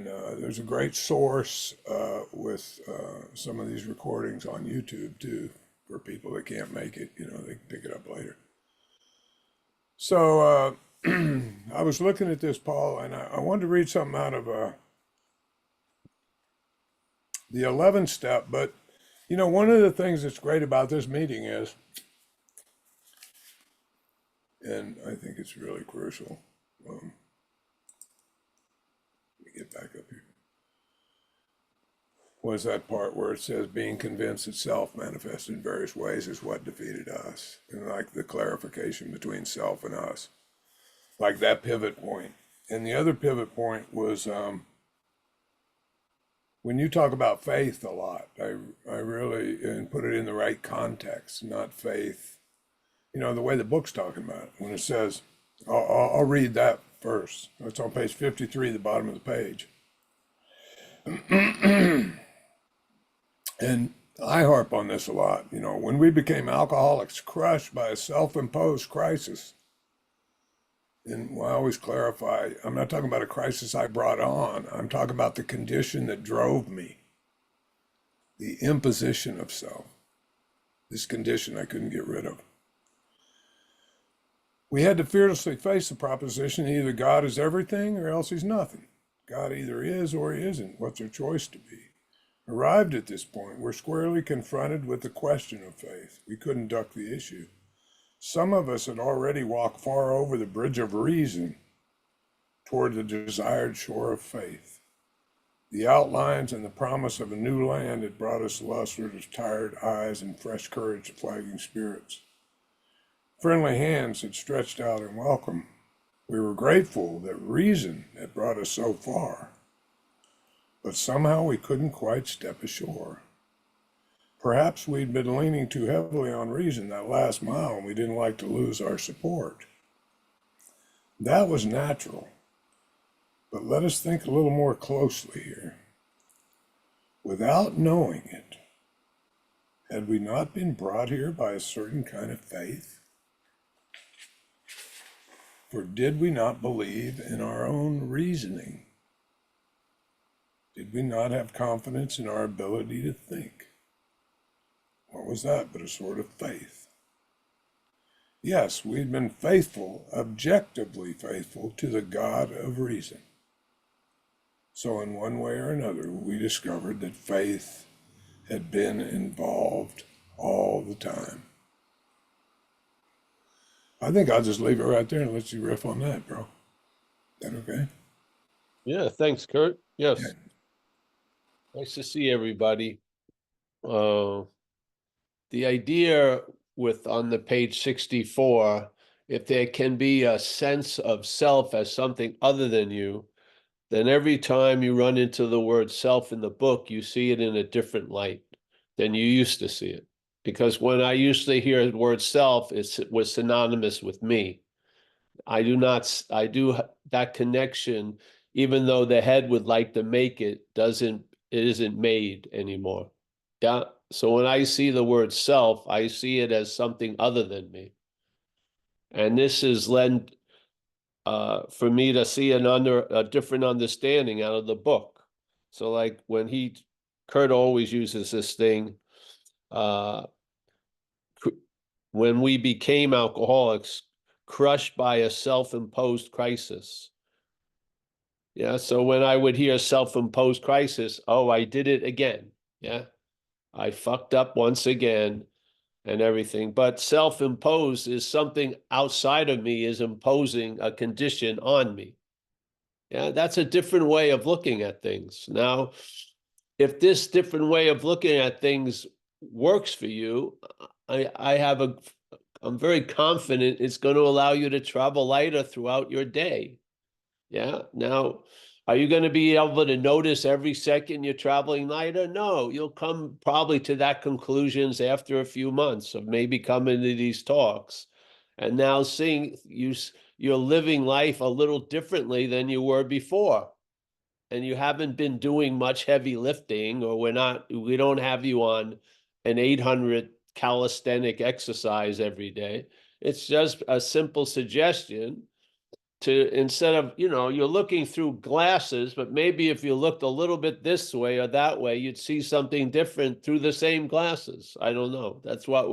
And there's a great source with some of these recordings on YouTube too, for people that can't make it. You know, they can pick it up later. So I was looking at this, Paul, and I wanted to read something out of the 11th step. But, you know, one of the things that's great about this meeting is, and I think it's really crucial. Let me get back up here. Was that part where it says being convinced itself manifested in various ways is what defeated us. And like the clarification between self and us, like that pivot point. And the other pivot point was when you talk about faith a lot, I really, and put it in the right context, not faith, you know, the way the book's talking about it. When it says, I'll read that first. It's on page 53, the bottom of the page. And I harp on this a lot. You know, when we became alcoholics, crushed by a self-imposed crisis, and I always clarify, I'm not talking about a crisis I brought on. I'm talking about the condition that drove me, the imposition of self, this condition I couldn't get rid of. We had to fearlessly face the proposition, either God is everything or else he's nothing. God either is or he isn't. What's our choice to be? Arrived at this point, we're squarely confronted with the question of faith. We couldn't duck the issue. Some of us had already walked far over the bridge of reason toward the desired shore of faith. The outlines and the promise of a new land had brought us luster to tired eyes and fresh courage to flagging spirits. Friendly hands had stretched out in welcome. We were grateful that reason had brought us so far. But somehow we couldn't quite step ashore. Perhaps we'd been leaning too heavily on reason that last mile and we didn't like to lose our support. That was natural. But let us think a little more closely here. Without knowing it, had we not been brought here by a certain kind of faith? For did we not believe in our own reasoning? Did we not have confidence in our ability to think? What was that but a sort of faith? Yes, we'd been faithful, objectively faithful to the God of reason. So in one way or another, we discovered that faith had been involved all the time. I think I'll just leave it right there and let you riff on that, bro. Is that okay? Yeah, thanks, Kurt. Yes. Yeah. Nice to see everybody. The idea with on the page 64, if there can be a sense of self as something other than you, then every time you run into the word self in the book, you see it in a different light than you used to see it. Because when I used to hear the word self, it was synonymous with me. I do that connection, even though the head would like to make it, it isn't made anymore. Yeah. So when I see the word self, I see it as something other than me. And this has led for me to see a different understanding out of the book. So like when Kurt always uses this thing, when we became alcoholics, crushed by a self-imposed crisis. Yeah, so when I would hear self-imposed crisis, oh, I did it again. Yeah, I fucked up once again and everything. But self-imposed is something outside of me is imposing a condition on me. Yeah, that's a different way of looking at things. Now, if this different way of looking at things works for you, I'm very confident it's going to allow you to travel lighter throughout your day. Yeah. Now, are you going to be able to notice every second you're traveling lighter? No, you'll come probably to that conclusions after a few months of maybe coming to these talks and now seeing you're living life a little differently than you were before. And you haven't been doing much heavy lifting, or we don't have you on an 800 calisthenic exercise every day. It's just a simple suggestion instead of, you're looking through glasses, but maybe if you looked a little bit this way or that way, you'd see something different through the same glasses. I don't know. That's what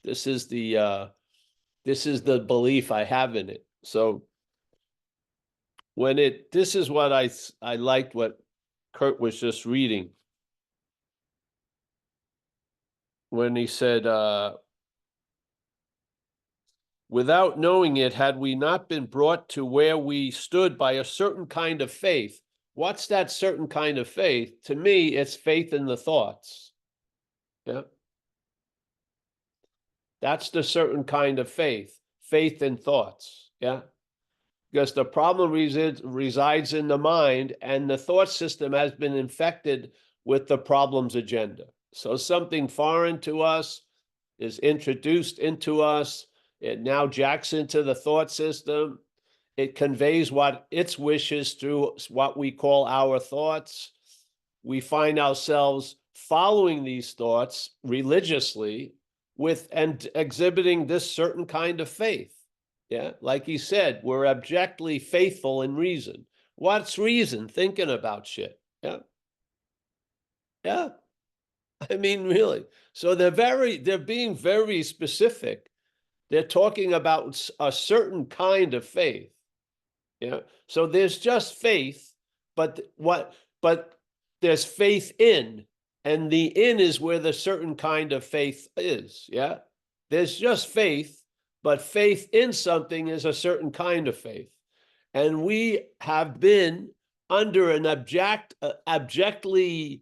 this is the belief I have in it. So this is what I liked what Kurt was just reading. When he said, without knowing it, had we not been brought to where we stood by a certain kind of faith. What's that certain kind of faith? To me, it's faith in the thoughts. Yeah. That's the certain kind of faith in thoughts. Yeah. Because the problem resides in the mind, and the thought system has been infected with the problem's agenda. So something foreign to us is introduced into us. It now jacks into the thought system. It conveys what its wishes through what we call our thoughts. We find ourselves following these thoughts religiously and exhibiting this certain kind of faith. Yeah, like he said, we're abjectly faithful in reason. What's reason? Thinking about shit. Yeah. Yeah. I mean, really. So they're being very specific. They're talking about a certain kind of faith. Yeah. So there's just faith, but there's faith in, and the in is where the certain kind of faith is. Yeah. There's just faith, but faith in something is a certain kind of faith. And we have been under an abjectly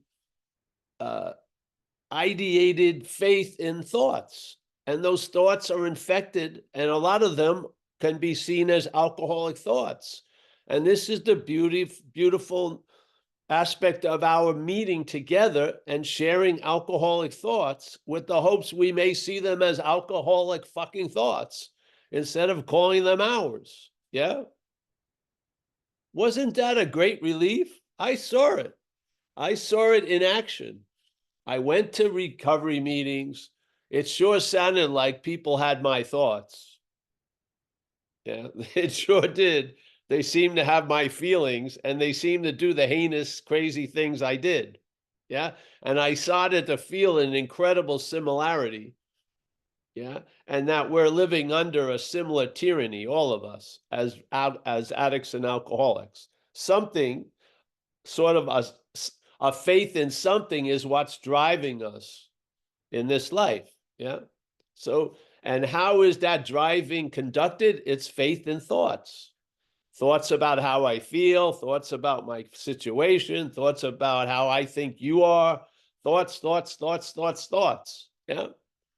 ideated faith in thoughts. And those thoughts are infected, and a lot of them can be seen as alcoholic thoughts. And this is the beautiful aspect of our meeting together and sharing alcoholic thoughts, with the hopes we may see them as alcoholic fucking thoughts instead of calling them ours. Yeah. Wasn't that a great relief? I saw it. I saw it in action. I went to recovery meetings. It sure sounded like people had my thoughts. Yeah, it sure did. They seemed to have my feelings, and they seemed to do the heinous, crazy things I did. Yeah. And I started to feel an incredible similarity. Yeah. And that we're living under a similar tyranny, all of us, as addicts and alcoholics. Something sort of a faith in something is what's driving us in this life. Yeah. So, and how is that driving conducted? It's faith in thoughts. Thoughts about how I feel, thoughts about my situation, thoughts about how I think you are, thoughts. Yeah.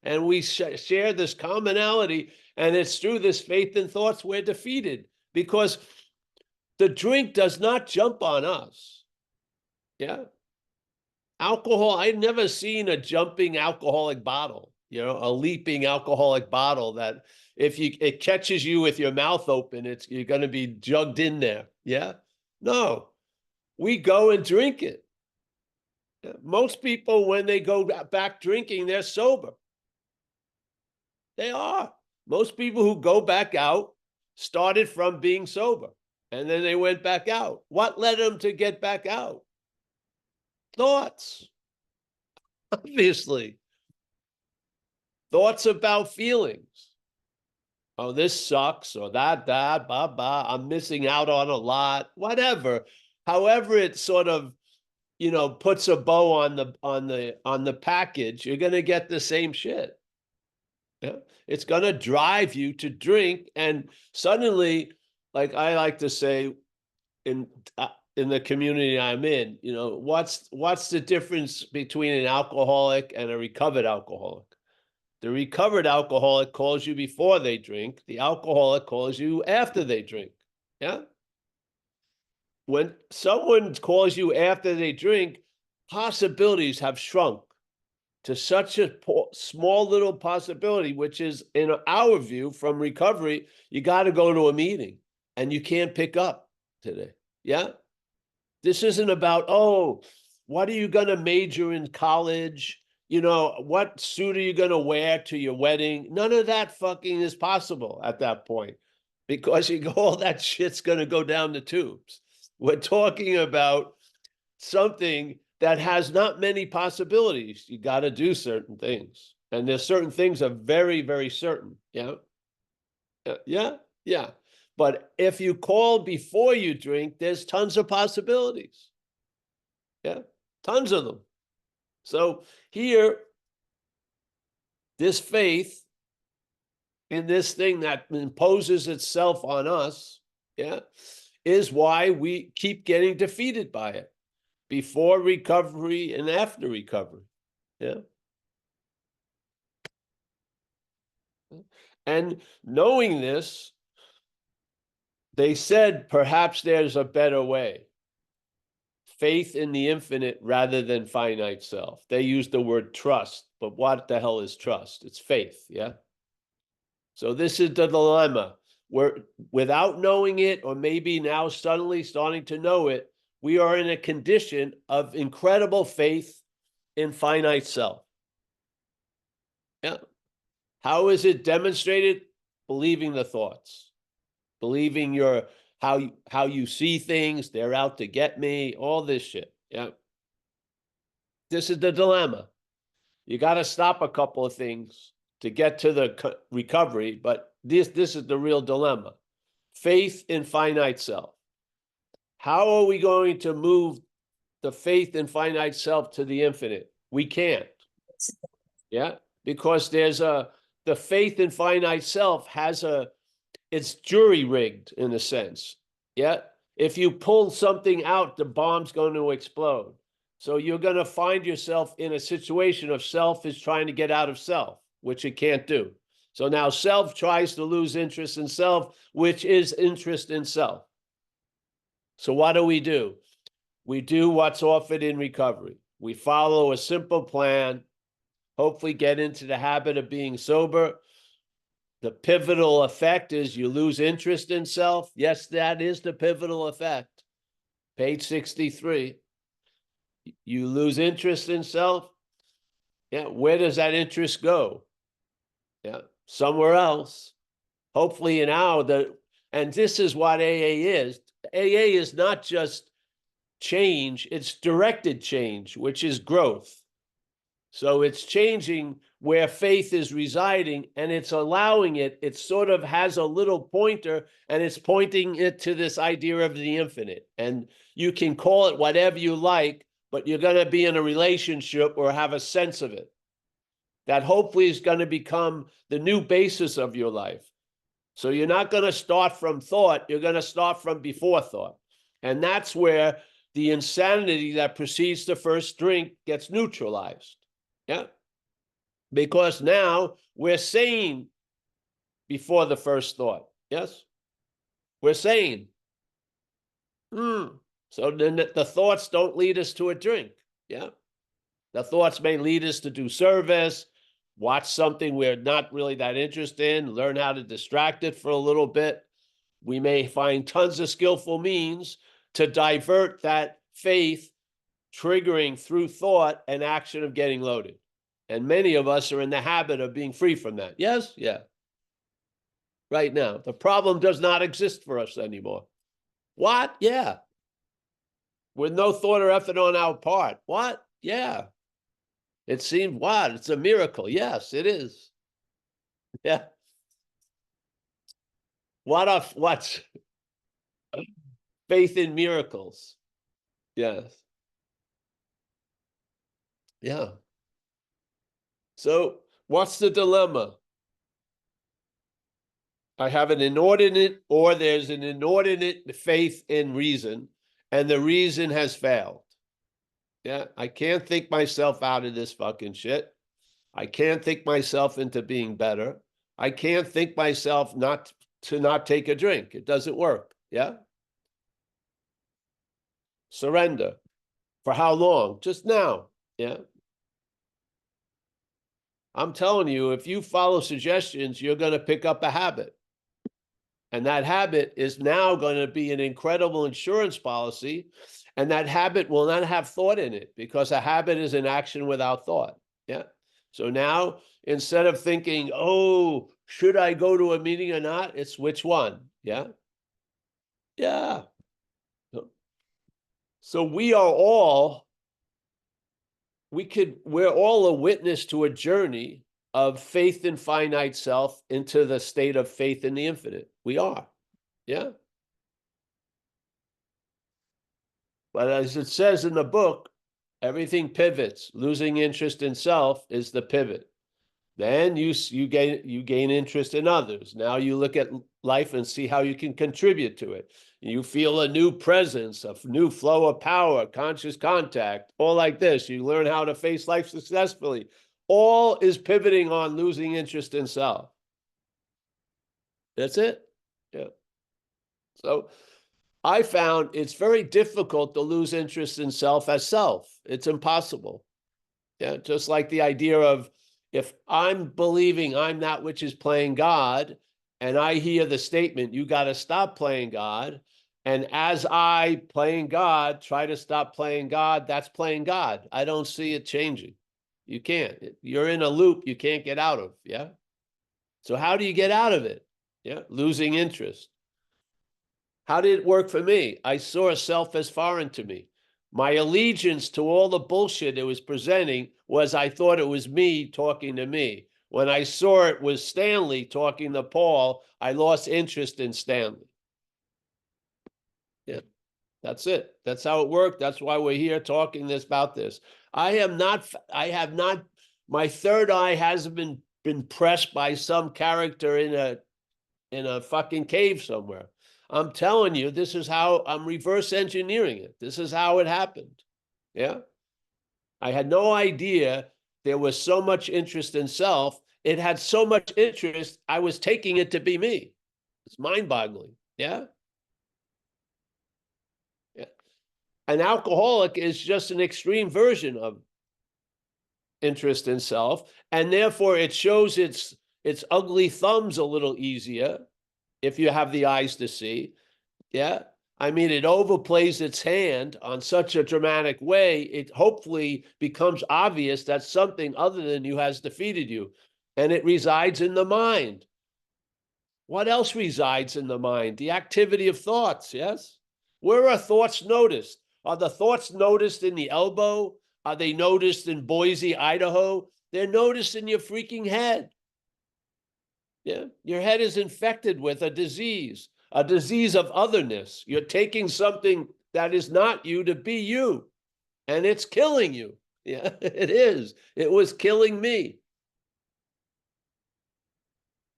And we share this commonality, and it's through this faith in thoughts we're defeated, because the drink does not jump on us. Yeah. Alcohol, I've never seen a jumping alcoholic bottle, a leaping alcoholic bottle that if it catches you with your mouth open, you're going to be jugged in there. Yeah. No, we go and drink it. Most people, when they go back drinking, they're sober. They are. Most people who go back out started from being sober, and then they went back out. What led them to get back out? Thoughts. Obviously. Thoughts about feelings. Oh, this sucks, or that, I'm missing out on a lot, whatever. However, it sort of, puts a bow on the package, you're gonna get the same shit. Yeah. It's gonna drive you to drink, and suddenly, like I like to say, in the community I'm in, what's the difference between an alcoholic and a recovered alcoholic? The recovered alcoholic calls you before they drink. The alcoholic calls you after they drink. Yeah. When someone calls you after they drink, possibilities have shrunk to such a small little possibility, which is, in our view, from recovery, you got to go to a meeting, and you can't pick up today. Yeah. This isn't about, what are you going to major in college? What suit are you going to wear to your wedding? None of that fucking is possible at that point. because all that shit's going to go down the tubes. We're talking about something that has not many possibilities. You got to do certain things. And there's certain things are very, very certain. Yeah. Yeah. Yeah. But if you call before you drink, there's tons of possibilities. Yeah. Tons of them. So here, this faith in this thing that imposes itself on us, yeah, is why we keep getting defeated by it before recovery and after recovery. Yeah. And knowing this, they said perhaps there's a better way. Faith in the infinite rather than finite self. They use the word trust, but what the hell is trust? It's faith, yeah? So this is the dilemma. Where without knowing it, or maybe now suddenly starting to know it, we are in a condition of incredible faith in finite self. Yeah. How is it demonstrated? Believing the thoughts, believing your how you see things, they're out to get me, all this shit. Yeah. This is the dilemma. You got to stop a couple of things to get to the recovery, but this is the real dilemma. Faith in finite self. How are we going to move the faith in finite self to the infinite? We can't. Yeah, because the faith in finite self it's jury rigged in a sense. Yeah, if you pull something out, the bomb's going to explode. So you're going to find yourself in a situation of self is trying to get out of self, which it can't do. So now self tries to lose interest in self, which is interest in self. So what do? We do what's offered in recovery. We follow a simple plan, hopefully get into the habit of being sober. The pivotal effect is you lose interest in self. Yes, that is the pivotal effect. Page 63. You lose interest in self. Yeah, where does that interest go? Yeah, somewhere else. Hopefully now and this is what AA is. AA is not just change, it's directed change, which is growth. So it's changing where faith is residing, and it's allowing it sort of has a little pointer, and it's pointing it to this idea of the infinite. And you can call it whatever you like, but you're going to be in a relationship or have a sense of it. That hopefully is going to become the new basis of your life. So you're not going to start from thought, you're going to start from before thought. And that's where the insanity that precedes the first drink gets neutralized. Yeah. Because now we're sane before the first thought. Yes. We're sane. So then the thoughts don't lead us to a drink. Yeah. The thoughts may lead us to do service, watch something we're not really that interested in, learn how to distract it for a little bit. We may find tons of skillful means to divert that faith, triggering through thought and action of getting loaded. And many of us are in the habit of being free from that. Yes? Yeah. Right now. The problem does not exist for us anymore. What? Yeah. With no thought or effort on our part. What? Yeah. It seemed, what? It's a miracle. Yes, it is. Yeah. What's faith in miracles? Yes. Yeah. So what's the dilemma? I have an inordinate, or there's an inordinate faith in reason, and the reason has failed. Yeah, I can't think myself out of this fucking shit. I can't think myself into being better. I can't think myself not take a drink. It doesn't work. Yeah. Surrender. For how long? Just now. Yeah. I'm telling you, if you follow suggestions, you're going to pick up a habit. And that habit is now going to be an incredible insurance policy. And that habit will not have thought in it, because a habit is an action without thought. Yeah. So now, instead of thinking, oh, should I go to a meeting or not? It's which one? Yeah. Yeah. So we're all a witness to a journey of faith in finite self into the state of faith in the infinite. We are. Yeah. But as it says in the book, everything pivots. Losing interest in self is the pivot. Then you gain interest in others. Now you look at life and see how you can contribute to it. You feel a new presence, a new flow of power, conscious contact, all like this. You learn how to face life successfully. All is pivoting on losing interest in self. That's it. Yeah. So I found it's very difficult to lose interest in self as self. It's impossible. Yeah, just like the idea of if I'm believing I'm that which is playing God, and I hear the statement, you got to stop playing God. And as I, playing God, try to stop playing God, that's playing God. I don't see it changing. You can't. You're in a loop you can't get out of. Yeah. So how do you get out of it? Yeah. Losing interest. How did it work for me? I saw self as foreign to me. My allegiance to all the bullshit it was presenting was I thought it was me talking to me. When I saw it was Stanley talking to Paul, I lost interest in Stanley. Yeah, that's it. That's how it worked. That's why we're here talking about this. I have not, my third eye hasn't been pressed by some character in a fucking cave somewhere. I'm telling you, this is how I'm reverse engineering it. This is how it happened. Yeah. I had no idea there was so much interest in self. It had so much interest, I was taking it to be me. It's mind-boggling. Yeah. Yeah. An alcoholic is just an extreme version of interest in self, and therefore it shows its ugly thumbs a little easier if you have the eyes to see. Yeah. I mean, it overplays its hand on such a dramatic way, it hopefully becomes obvious that something other than you has defeated you. And it resides in the mind. What else resides in the mind? The activity of thoughts, yes? Where are thoughts noticed? Are the thoughts noticed in the elbow? Are they noticed in Boise, Idaho? They're noticed in your freaking head. Yeah, your head is infected with a disease of otherness. You're taking something that is not you to be you, and it's killing you. Yeah, it is. It was killing me.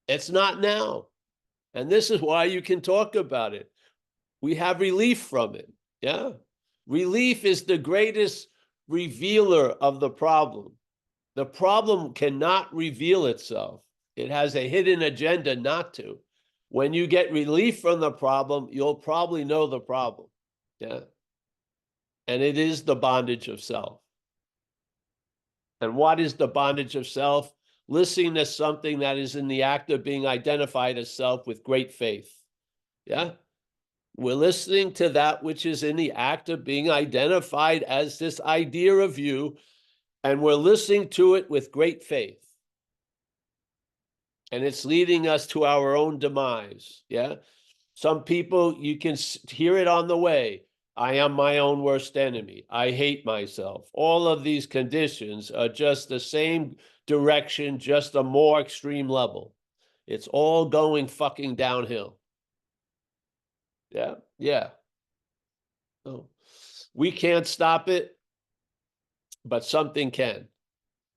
It's not now. And this is why you can talk about it. We have relief from it. Yeah. Relief is the greatest revealer of the problem. The problem cannot reveal itself. It has a hidden agenda not to. When you get relief from the problem, you'll probably know the problem. Yeah. And it is the bondage of self. And what is the bondage of self? Listening to something that is in the act of being identified as self with great faith. Yeah. We're listening to that which is in the act of being identified as this idea of you, and we're listening to it with great faith. And it's leading us to our own demise. Yeah. Some people, you can hear it on the way. I am my own worst enemy. I hate myself. All of these conditions are just the same direction, just a more extreme level. It's all going fucking downhill. Yeah. Yeah. Oh. We can't stop it, but something can.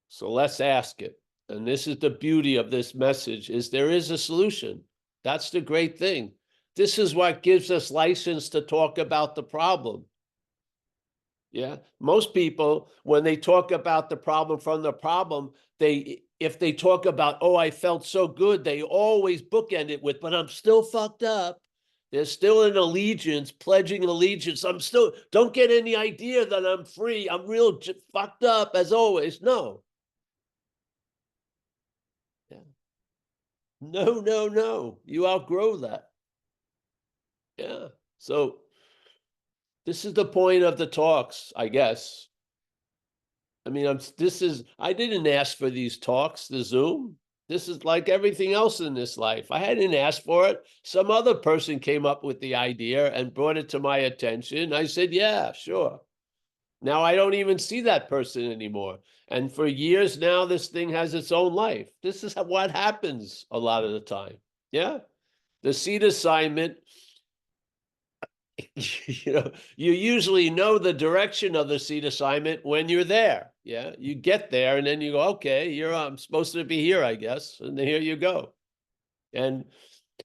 So let's ask it. And this is the beauty of this message, is there is a solution. That's the great thing. This is what gives us license to talk about the problem. Yeah. Most people, when they talk about the problem from the problem, if they talk about, oh, I felt so good, they always bookend it with, but I'm still fucked up. There's still an allegiance, pledging allegiance. I'm still, don't get any idea that I'm free. I'm real fucked up as always. No. Yeah. No, no, no. You outgrow that. Yeah. So this is the point of the talks, I guess. I mean, I didn't ask for these talks, the Zoom. This is like everything else in this life. I hadn't asked for it. Some other person came up with the idea and brought it to my attention. I said, yeah, sure. Now I don't even see that person anymore. And for years now, this thing has its own life. This is what happens a lot of the time. Yeah. The seed assignment, you usually know the direction of the seed assignment when you're there. Yeah. You get there and then you go, okay, I'm supposed to be here, I guess. And here you go. And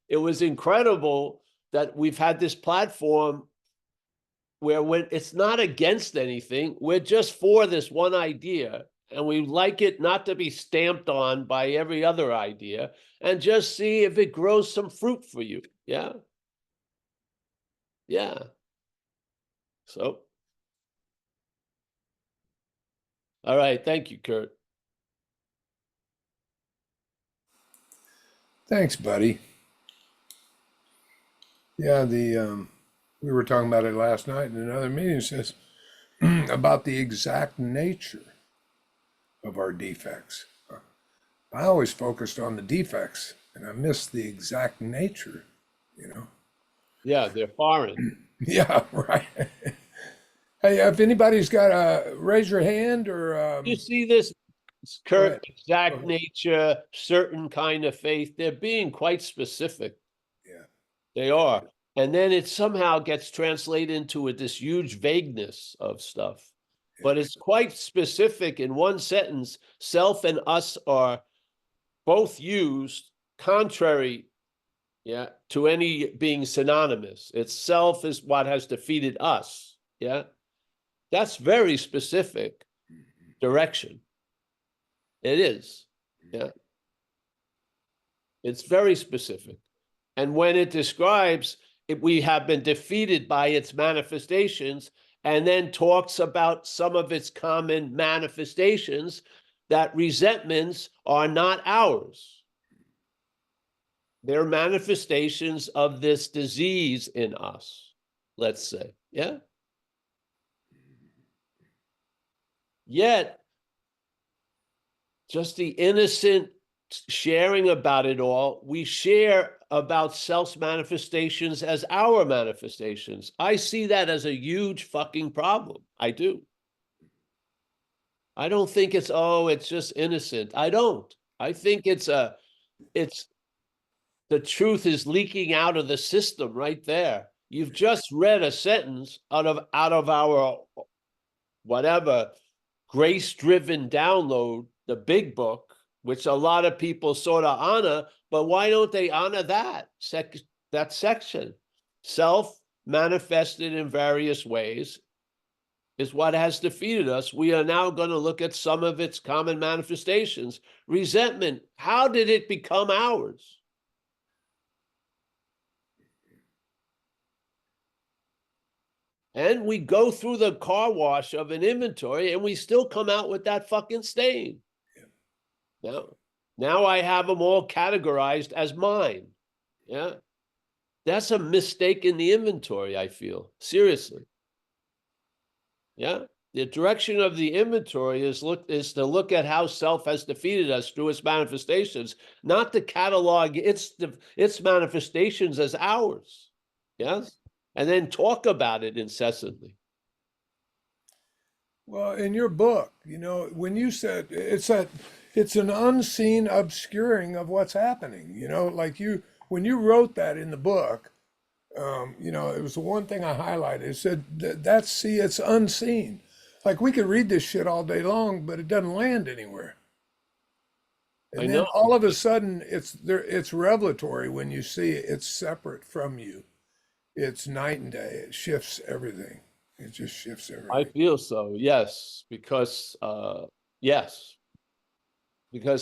it was incredible that we've had this platform where when it's not against anything, we're just for this one idea, and we like it not to be stamped on by every other idea, and just see if it grows some fruit for you. Yeah. Yeah. So, all right. Thank you, Kurt. Thanks, buddy. Yeah, we were talking about it last night in another meeting. It says about the exact nature of our defects. I always focused on the defects, and I missed the exact nature. You know. Yeah, they're foreign. Yeah, right. Hey, if anybody's got a raise your hand or You see this, go ahead. Kurt, exact nature, certain kind of faith. They're being quite specific. Yeah. They are. And then it somehow gets translated into this huge vagueness of stuff. But it's quite specific in one sentence. Self and us are both used contrary, yeah, to any being synonymous. It's self is what has defeated us. Yeah. That's very specific direction. It is. Yeah. It's very specific. And when it describes it, we have been defeated by its manifestations, and then talks about some of its common manifestations, that resentments are not ours. They're manifestations of this disease in us, let's say. Yeah. Yet, just the innocent sharing about it all, we share about self's manifestations as our manifestations. I see that as a huge fucking problem. I do. I don't think it's just innocent. I don't. I think it's the truth is leaking out of the system right there. You've just read a sentence out of our whatever grace-driven download, the big book, which a lot of people sort of honor, but why don't they honor that section? Self manifested in various ways is what has defeated us. We are now going to look at some of its common manifestations. Resentment, how did it become ours? And we go through the car wash of an inventory and we still come out with that fucking stain. Yeah. Now I have them all categorized as mine. Yeah. That's a mistake in the inventory, I feel. Seriously. Yeah. The direction of the inventory is to look at how self has defeated us through its manifestations, not to catalog its manifestations as ours. Yes. And then talk about it incessantly. Well, in your book, when you said it's an unseen obscuring of what's happening, like when you wrote that in the book, it was the one thing I highlighted. It said it's unseen. Like we could read this shit all day long, but it doesn't land anywhere. And I then know. all of a sudden it's revelatory when you see it's separate from you. It's night and day. It shifts everything. It just shifts everything. I feel so, yes, because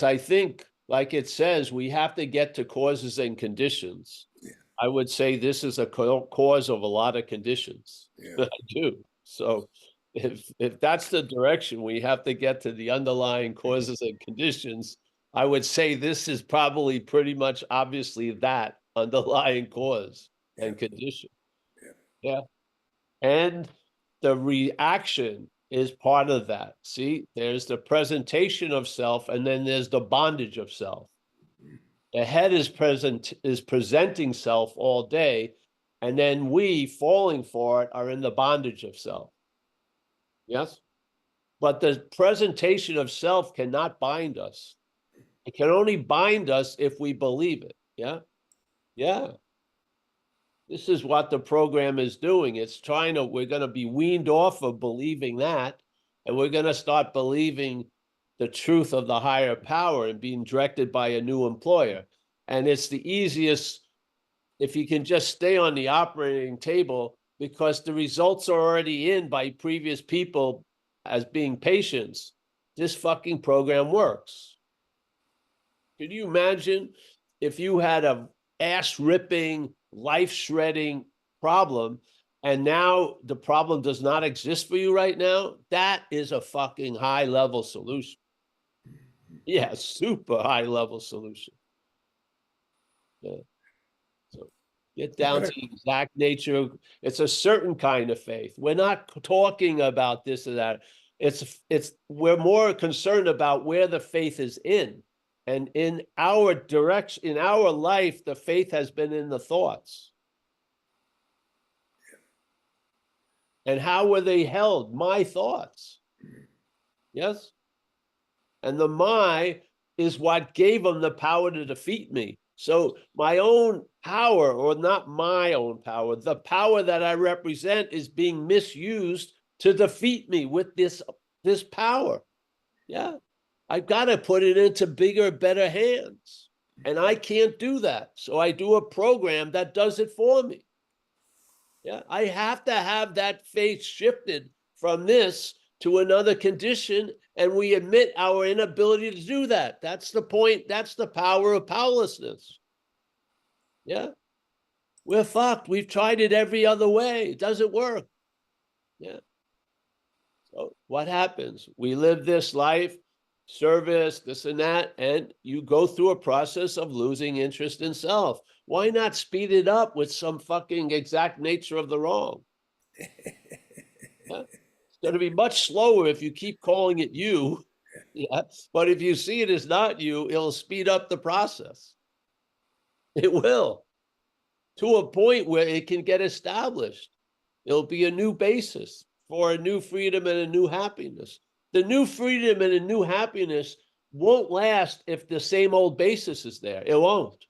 I think, like it says, we have to get to causes and conditions. Yeah. I would say this is a cause of a lot of conditions. Yeah. I do. So if that's the direction, we have to get to the underlying causes and conditions. I would say this is probably pretty much obviously that underlying cause and condition. Yeah. And the reaction is part of that. See, there's the presentation of self, and then there's the bondage of self. The head is presenting self all day, and then we, falling for it, are in the bondage of self. Yes? But the presentation of self cannot bind us. It can only bind us if we believe it. Yeah? Yeah. This is what the program is doing. It's trying to, we're going to be weaned off of believing that, and we're going to start believing the truth of the higher power and being directed by a new employer. And it's the easiest if you can just stay on the operating table, because the results are already in by previous people as being patients. This fucking program works. Can you imagine if you had a ass-ripping, life-shredding problem, and now the problem does not exist for you right now? That is a fucking high-level solution. Yeah, super high-level solution. Yeah. So get down to the exact nature. It's a certain kind of faith. We're not talking about this or that. We're more concerned about where the faith is in. And in our direction, in our life, the faith has been in the thoughts. And how were they held? My thoughts. Yes? And the my is what gave them the power to defeat me. So my own power, or not my own power, the power that I represent is being misused to defeat me with this power. Yeah. I've got to put it into bigger, better hands. And I can't do that. So I do a program that does it for me. Yeah. I have to have that faith shifted from this to another condition, and we admit our inability to do that. That's the point. That's the power of powerlessness. Yeah. We're fucked. We've tried it every other way. It doesn't work. Yeah. So what happens? We live this life, service, this and that, and you go through a process of losing interest in self. Why not speed it up with some fucking exact nature of the wrong? Yeah. It's going to be much slower if you keep calling it you. Yeah. But if you see it as not you, it'll speed up the process. It will, to a point where it can get established. It'll be a new basis for a new freedom and a new happiness. The new freedom and a new happiness won't last if the same old basis is there. It won't.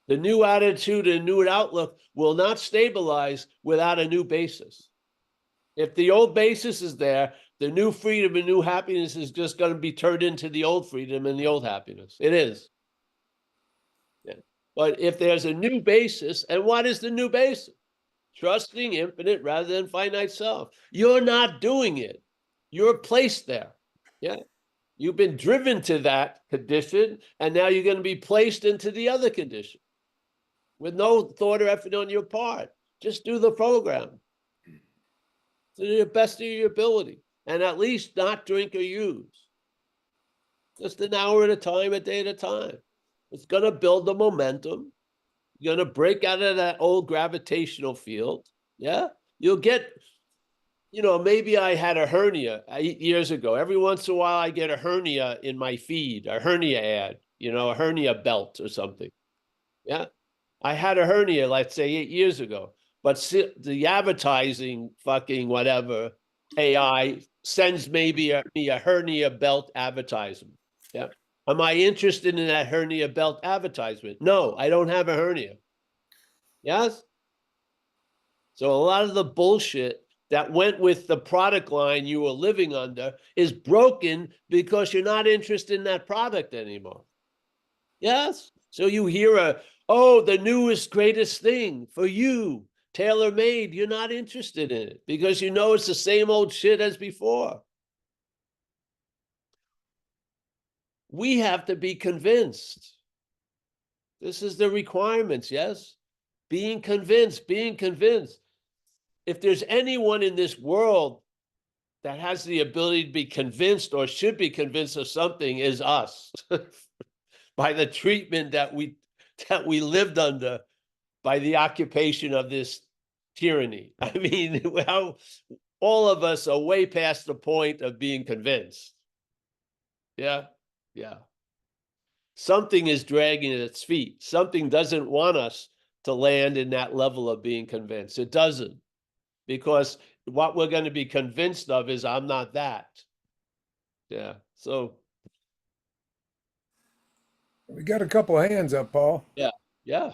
The new attitude and new outlook will not stabilize without a new basis. If the old basis is there, the new freedom and new happiness is just going to be turned into the old freedom and the old happiness. It is. Yeah. But if there's a new basis, and what is the new basis? Trusting infinite rather than finite self. You're not doing it. You're placed there. Yeah. You've been driven to that condition, and now you're going to be placed into the other condition with no thought or effort on your part. Just do the program to the best of your ability, and at least not drink or use. Just an hour at a time, a day at a time. It's going to build the momentum. You're going to break out of that old gravitational field. Yeah. You'll get, maybe I had a hernia 8 years ago. Every once in a while, I get a hernia in my feed, a hernia ad, a hernia belt or something. Yeah. I had a hernia, let's say 8 years ago, but the advertising fucking whatever AI sends maybe me a hernia belt advertisement. Yeah. Am I interested in that hernia belt advertisement? No, I don't have a hernia. Yes? So a lot of the bullshit that went with the product line you were living under is broken because you're not interested in that product anymore. Yes? So you hear the newest, greatest thing for you, tailor-made. You're not interested in it because it's the same old shit as before. We have to be convinced. This is the requirements, yes? Being convinced. If there's anyone in this world that has the ability to be convinced or should be convinced of something, is us. By the treatment that we lived under, by the occupation of this tyranny. I mean, all of us are way past the point of being convinced. Yeah. Yeah. something is dragging at its feet. Something doesn't want us to land in that level of being convinced. It doesn't, because what we're going to be convinced of is I'm not that. Yeah. So We got a couple of hands up, Paul. yeah, yeah.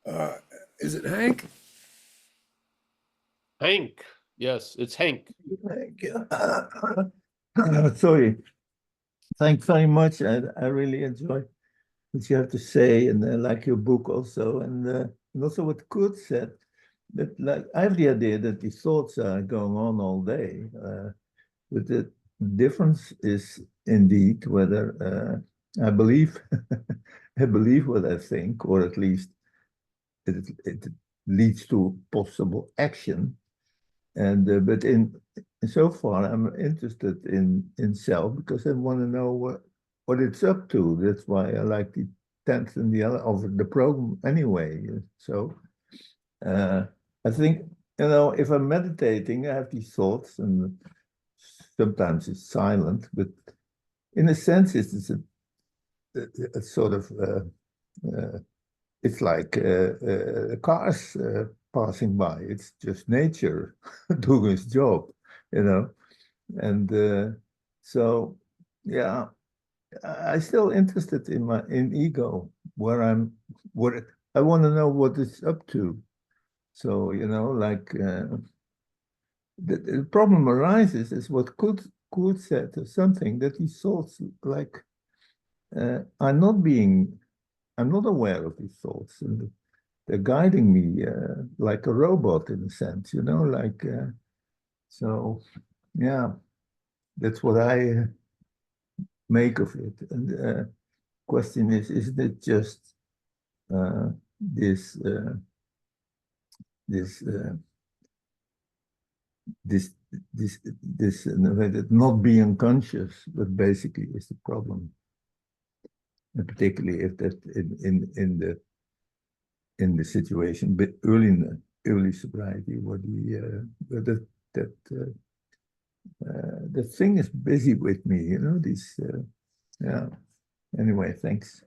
Uh, is it Hank? Hank. Yes, it's Hank. Thank you. Sorry. Thanks very much. I really enjoy what you have to say, and I like your book also, and also what Kurt said. That, like, I have the idea that these thoughts are going on all day, but the difference is indeed whether I believe I believe what I think, or at least it leads to possible action. And but in so far, I'm interested in self because I want to know what it's up to. That's why I like the 10th and the other of the program anyway. So I think, if I'm meditating, I have these thoughts, and sometimes it's silent, but in a sense, it's a sort of it's like cars passing by. It's just nature doing its job, And so, yeah, I'm still interested in ego, what I want to know what it's up to. So, like the problem arises is what Kurt said, or something that these thoughts, like, are not being. I'm not aware of these thoughts, and they're guiding me like a robot in a sense, like so. Yeah, that's what I make of it. And question is it just uh, this this this this not being conscious, but basically is the problem, and particularly if that in the situation, but early sobriety, what the thing is busy with me, this yeah. Anyway, thanks.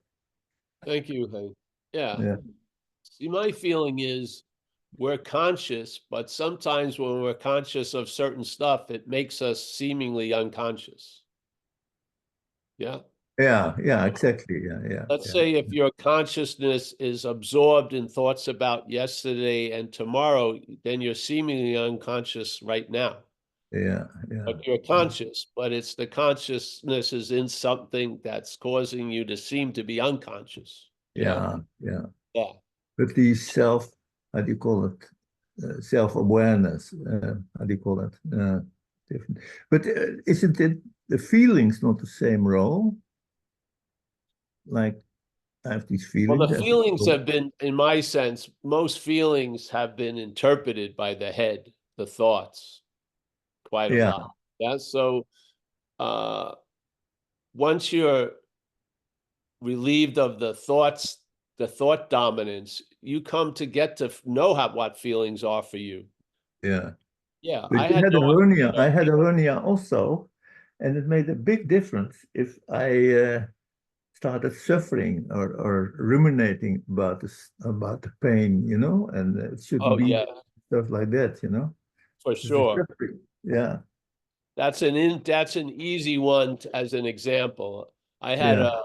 Thank you, Hank. Yeah. Yeah. See, my feeling is we're conscious, but sometimes when we're conscious of certain stuff, it makes us seemingly unconscious. Yeah. Yeah, exactly. Let's say if your consciousness is absorbed in thoughts about yesterday and tomorrow, then you're seemingly unconscious right now. Yeah. But you're conscious, but it's the consciousness is in something that's causing you to seem to be unconscious. Yeah. Yeah. But these how do you call it? Self-awareness. How do you call it? Different. But isn't it the feelings not the same role? Like, I have these Well, feelings. the feelings have been, in my sense, most feelings have been interpreted by the head, the thoughts, quite a Yeah. lot. Yeah. So once you're relieved of the thoughts, the thought dominance, you come to get to know what feelings are for you. Yeah. Yeah. But I you had had a no hernia. idea. I had a hernia also, and it made a big difference if I started suffering or ruminating about the pain, and it shouldn't Oh, be yeah, stuff like that, for It's the sure. suffering. Yeah. That's an easy one as an example. I had Yeah.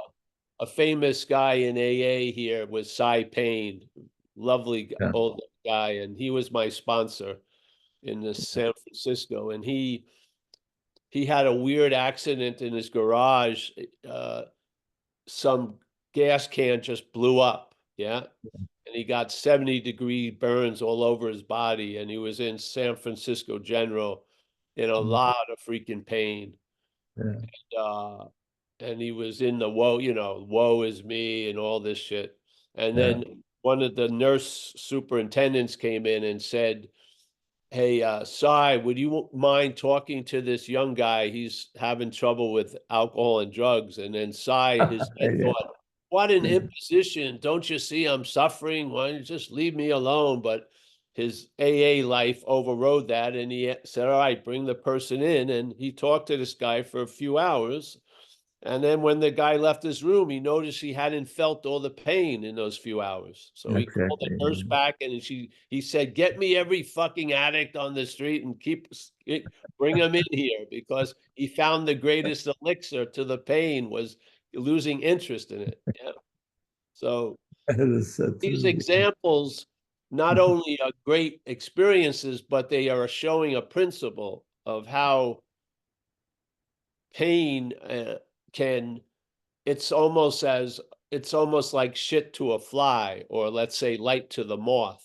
a famous guy in AA here with Cy Payne, lovely Yeah. old guy, and he was my sponsor in the San Francisco, and he had a weird accident in his garage. Some gas can just blew up, yeah, and he got 70-degree burns all over his body, and he was in San Francisco General in a lot of freaking pain. Yeah. Uh, and he was in the woe is me and all this shit. And Yeah. then one of the nurse superintendents came in and said, "Hey, Cy, would you mind talking to this young guy? He's having trouble with alcohol and drugs." And then Cy, his head Yeah. thought, "What an Yeah. imposition. Don't you see I'm suffering? Why don't you just leave me alone?" But his AA life overrode that. And he said, "All right, bring the person in." And he talked to this guy for a few hours. And then when the guy left his room, he noticed he hadn't felt all the pain in those few hours. So he called the Exactly. nurse back, and he said, "Get me every fucking addict on the street and bring them in here," because he found the greatest elixir to the pain was losing interest in it. Yeah. So That is so these true. examples not only are great experiences, but they are showing a principle of how pain can, it's almost like shit to a fly, or let's say light to the moth.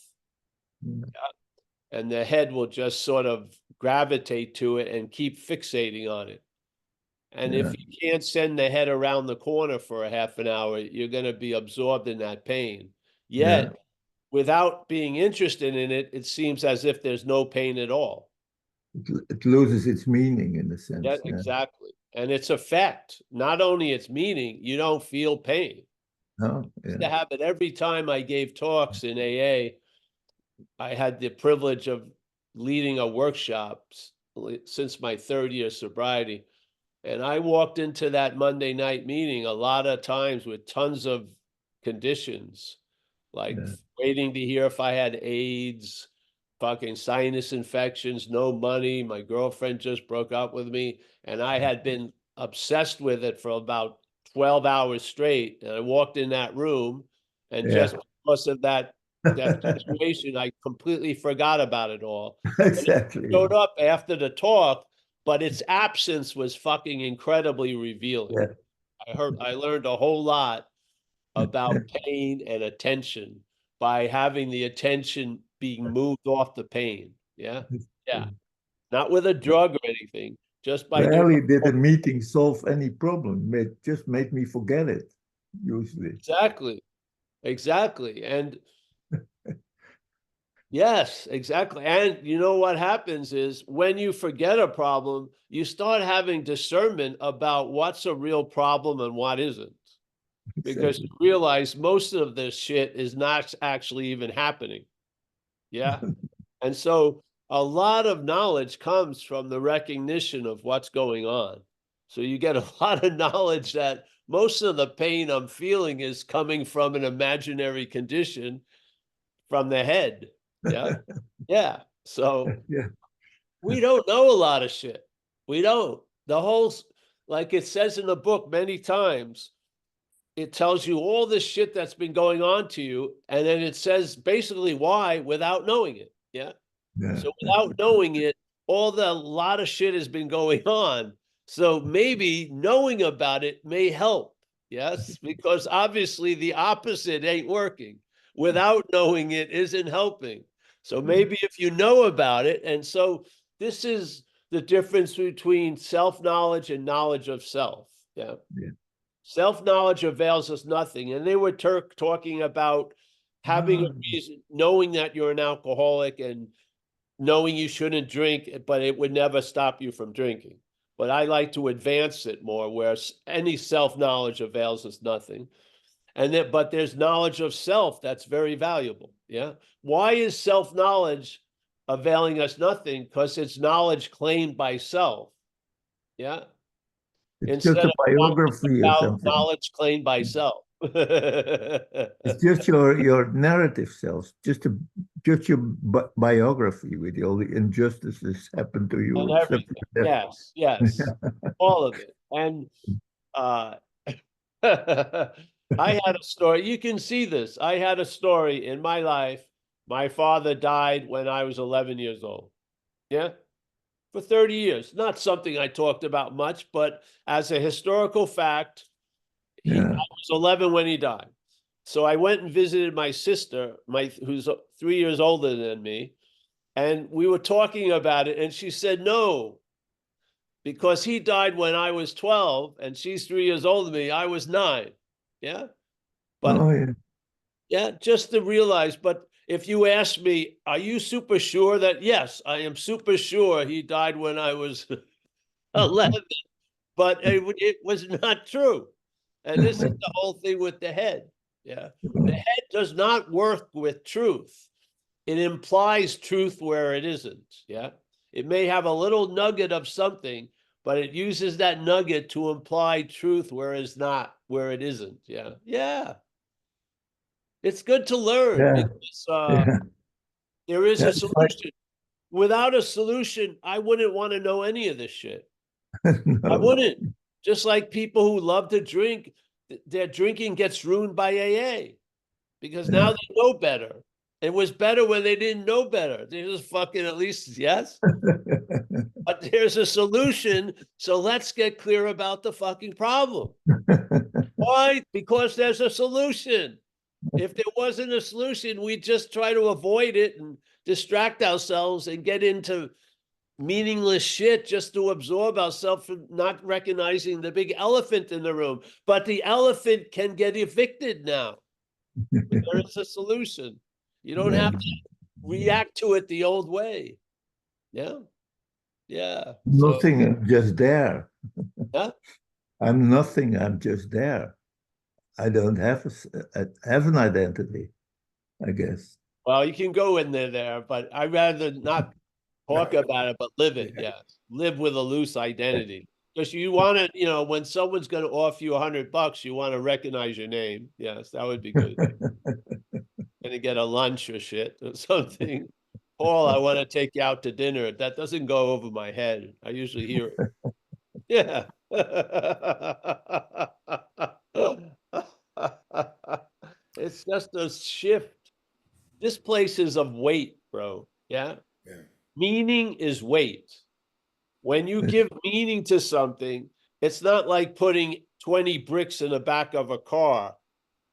Yeah. And the head will just sort of gravitate to it and keep fixating on it. And Yeah. if you can't send the head around the corner for a half an hour, you're going to be absorbed in that pain. Yet, Yeah. without being interested in it, it seems as if there's no pain at all. It loses its meaning in a sense. Yeah, Yeah. exactly. And its effect, not only its meaning, you don't feel pain. Oh, I used yeah. to have it every time I gave talks in AA. I had the privilege of leading a workshop since my third year sobriety. And I walked into that Monday night meeting a lot of times with tons of conditions, like Yeah. waiting to hear if I had AIDS, fucking sinus infections, no money. My girlfriend just broke up with me, and I had been obsessed with it for about 12 hours straight. And I walked in that room, and just Yeah. because of that situation, I completely forgot about it all. And it Exactly. showed up after the talk, but its absence was fucking incredibly revealing. Yeah. I learned a whole lot about pain and attention by having the attention being moved off the pain. Yeah. Yeah. Not with a drug or anything, just by doing. Rarely did a meeting solve any problem. It just made me forget it, usually. Exactly. Exactly. And yes, exactly. And you know what happens is when you forget a problem, you start having discernment about what's a real problem and what isn't. Because you Exactly. realize most of this shit is not actually even happening. Yeah. And so a lot of knowledge comes from the recognition of what's going on. So you get a lot of knowledge that most of the pain I'm feeling is coming from an imaginary condition from the head. Yeah. Yeah. So Yeah. we don't know a lot of shit. We don't. The whole, like it says in the book many times, it tells you all this shit that's been going on to you, and then it says basically why without knowing it. Yeah. Yeah. So without knowing it, a lot of shit has been going on. So maybe knowing about it may help. Yes, because obviously the opposite ain't working. Without knowing it isn't helping. So maybe if you know about it, and so this is the difference between self-knowledge and knowledge of self. Yeah. Yeah. Self-knowledge avails us nothing. And they were talking about having a reason, knowing that you're an alcoholic and knowing you shouldn't drink, but it would never stop you from drinking. But I like to advance it more, where any self-knowledge avails us nothing. But there's knowledge of self that's very valuable. Yeah. Why is self-knowledge availing us nothing? Because it's knowledge claimed by self. Yeah. It's just Instead a of biography or something. knowledge claimed by self. It's just your narrative self, just your biography with all the injustices happened to you And and stuff everything. like Yes, yes. All of it. And uh I had a story. You can see this. I had a story in my life. My father died when I was 11 years old. Yeah. For 30 years. Not something I talked about much, but as a historical fact, I Yeah. was 11 when he died. So I went and visited my sister, who's 3 years older than me, and we were talking about it, and she said, no, because he died when I was 12, and she's 3 years older than me. I was 9. Yeah. But Oh, yeah. yeah, just to realize, but if you ask me, are you super sure that, yes, I am super sure he died when I was 11, but it was not true. And this is the whole thing with the head. Yeah. The head does not work with truth. It implies truth where it isn't. Yeah. It may have a little nugget of something, but it uses that nugget to imply truth where it's not, where it isn't. Yeah. Yeah. It's good to learn Yeah. because Yeah. there is a That's like, solution. Without a solution, I wouldn't want to know any of this shit. I no. wouldn't. Just like people who love to drink, their drinking gets ruined by AA because now Yeah. they know better. It was better when they didn't know better. They just fucking, at least, yes. But there's a solution. So let's get clear about the fucking problem. Why? Because there's a solution. If there wasn't a solution, we'd just try to avoid it and distract ourselves and get into meaningless shit just to absorb ourselves from not recognizing the big elephant in the room. But the elephant can get evicted now. There is a solution. You don't Yeah. have to react to it the old way. Yeah. Yeah. So, Nothing, I'm just there. yeah. I'm nothing, I'm just there. I don't have have an identity, I guess. Well, you can go in there, but I'd rather not talk about it, but live it. Yeah. Yes. Live with a loose identity. Because you want to, you know, when someone's going to offer you $100, you want to recognize your name. Yes, that would be good. Gonna get a lunch or shit or something. Paul, I want to take you out to dinner. That doesn't go over my head. I usually hear it. Yeah. It's just a shift. This place is of weight, bro. Yeah. Yeah. Meaning is weight. When you give meaning to something, it's not like putting 20 bricks in the back of a car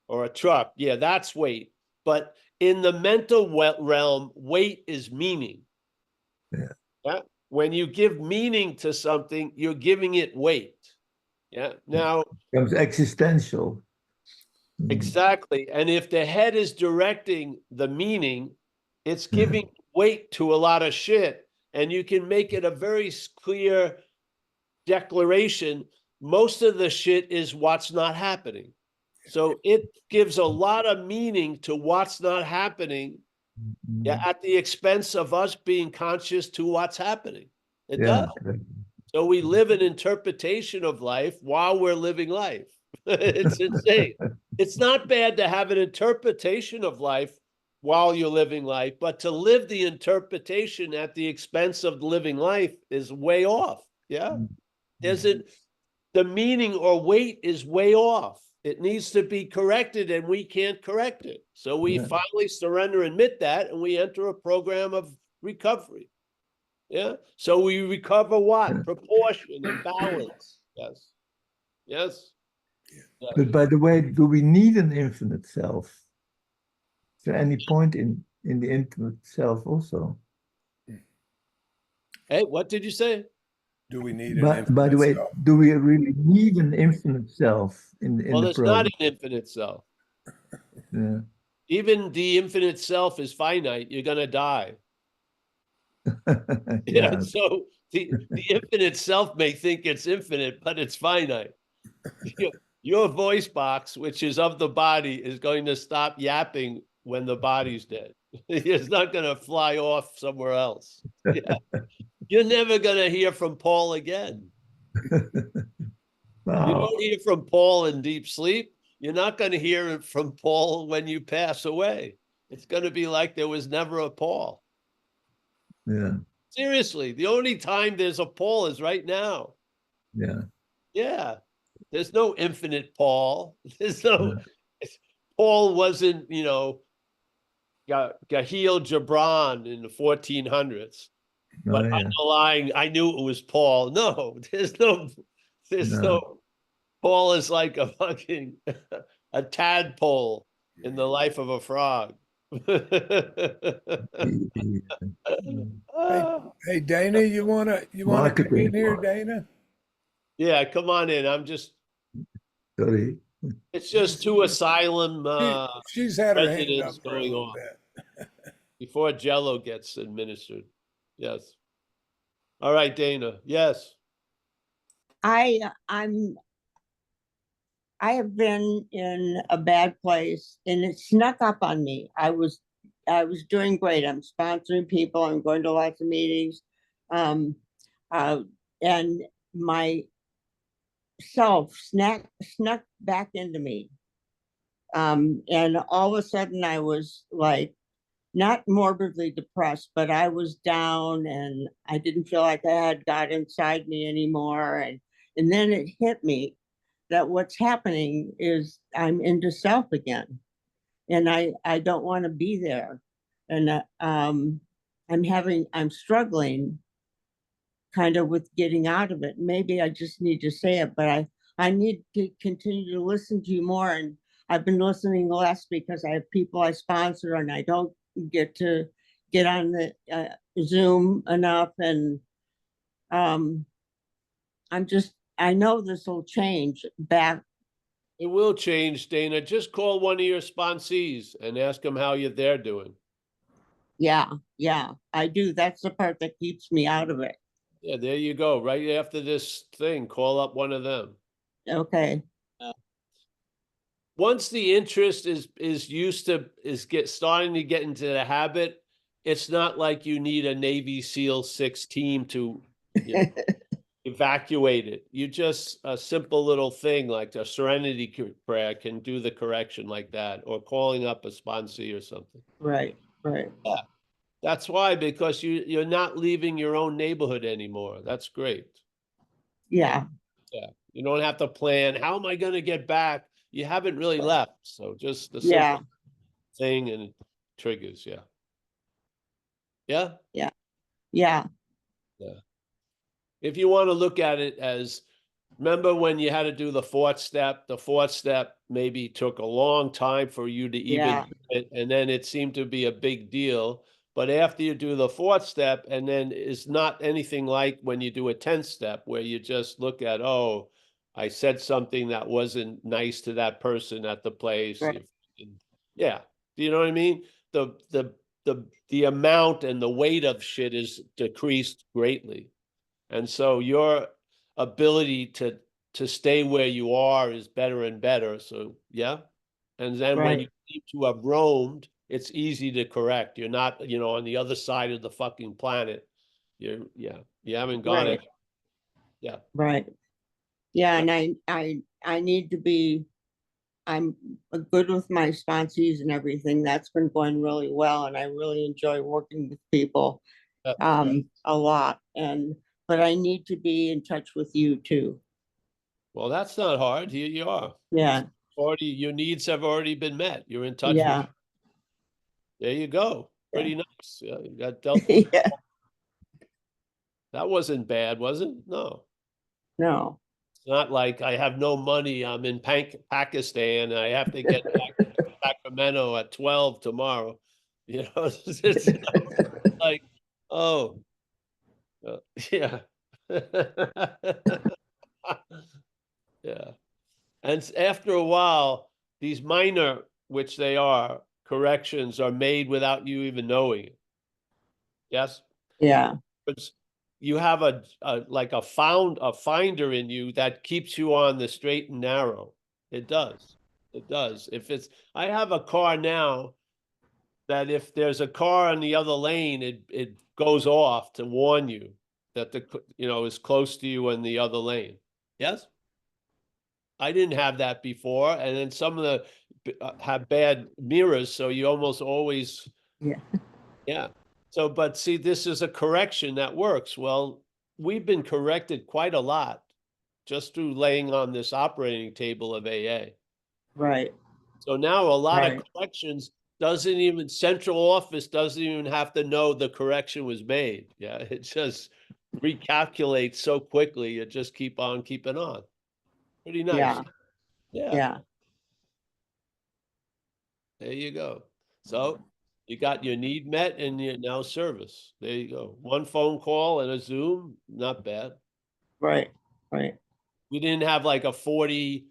or a truck. Yeah, that's weight. But in the mental realm, weight is meaning. Yeah. Yeah. When you give meaning to something, you're giving it weight. Yeah. Now, Becomes existential. exactly. And if the head is directing the meaning, it's giving weight to a lot of shit. And you can make it a very clear declaration. Most of the shit is what's not happening. So it gives a lot of meaning to what's not happening, yeah, at the expense of us being conscious to what's happening. It does. So we live an interpretation of life while we're living life. It's insane. It's not bad to have an interpretation of life while you're living life, but to live the interpretation at the expense of living life is way off. Yeah. Isn't the meaning or weight is way off. It needs to be corrected and we can't correct it. So we finally surrender, admit that, and we enter a program of recovery. Yeah. So we recover what? Proportion and balance. Yes. Yes. Yes. But by the way, do we need an infinite self? Is there any point in the infinite self also? Hey, what did you say? Do we need an By the infinite way, self? do we really need an infinite self in Well, the it's not program? an infinite self. Yeah. Even the infinite self is finite. You're going to die. Yeah. So the infinite self may think it's infinite, but it's finite. Your voice box, which is of the body, is going to stop yapping when the body's dead. It's not going to fly off somewhere else. Yeah. You're never going to hear from Paul again. Wow. You don't hear from Paul in deep sleep. You're not going to hear it from Paul when you pass away. It's going to be like there was never a Paul. Yeah. Seriously, the only time there's a Paul is right now. Yeah. Yeah. There's no infinite Paul. There's no, Paul wasn't, you know, Gahil Gibran in the 1400s. But underlying, I knew it was Paul. No, there's no, Paul is like a fucking, a tadpole in the life of a frog. Hey, Dana, you wanna come in here, Dana? Yeah, come on in. I'm just, Sorry. it's just two asylum She's had her hand residents up for a going little on bit. before Jello gets administered. Yes. All right, Dana. Yes. I have been in a bad place and it snuck up on me. I was doing great. I'm sponsoring people. I'm going to lots of meetings. And my snuck back into me. And all of a sudden I was like, not morbidly depressed, but I was down and I didn't feel like I had God inside me anymore. And then it hit me that what's happening is I'm into self again. And I don't want to be there. And I'm struggling kind of with getting out of it. Maybe I just need to say it, but I need to continue to listen to you more. And I've been listening less because I have people I sponsor and I don't get to get on the Zoom enough. And I know this will change back. It will change, Dana. Just call one of your sponsees and ask them how they're doing. Yeah, I do. That's the part that keeps me out of it. Yeah, there you go. Right after this thing, call up one of them. Okay. Once the interest is starting to get into the habit, it's not like you need a Navy SEAL 6 team to evacuate it. You just, a simple little thing like a serenity prayer can do the correction like that, or calling up a sponsee or something. Right. Yeah. That's why, because you're not leaving your own neighborhood anymore. That's great. Yeah. Yeah. You don't have to plan, how am I going to get back? You haven't really left. So just the Yeah. simple thing and it triggers. Yeah. Yeah. Yeah. If you want to look at it as, remember when you had to do the fourth step maybe took a long time for you to even do it, and then it seemed to be a big deal. But after you do the fourth step, and then it's not anything like when you do a 10th step where you just look at, oh, I said something that wasn't nice to that person at the place. Right. Yeah. Do you know what I mean? The amount and the weight of shit is decreased greatly. And so your ability to stay where you are is better and better. So yeah. And then when you seem to have roamed, it's easy to correct. You're not, on the other side of the fucking planet. You haven't gone it. Yeah. Right. Yeah. And I need to be, I'm good with my sponsees and everything. That's been going really well. And I really enjoy working with people a lot. But I need to be in touch with you too. Well, that's not hard. Here you are. Yeah. Your needs have already been met. You're in touch Yeah. with. There you go. Pretty nice. Yeah, you got dealt. Yeah. That wasn't bad, was it? No. No. It's not like I have no money. I'm in Pakistan. And I have to get back to Sacramento at 12 tomorrow. It's like, oh, yeah. Yeah. And after a while, these minor, which they are, corrections are made without you even knowing it. Yes? Yeah. But you have a finder in you that keeps you on the straight and narrow. It does. I have a car now that if there's a car on the other lane, it goes off to warn you that is close to you in the other lane. Yes? I didn't have that before. And then some of the have bad mirrors, so you almost always. Yeah. So, but see, this is a correction that works. Well, we've been corrected quite a lot just through laying on this operating table of AA. Right. So now a lot of corrections central office doesn't even have to know the correction was made. Yeah. It just recalculates so quickly. You just keep on keeping on. Pretty nice. Yeah. There you go. So you got your need met and you're now service. There you go. One phone call and a Zoom, not bad. Right. We didn't have like a 40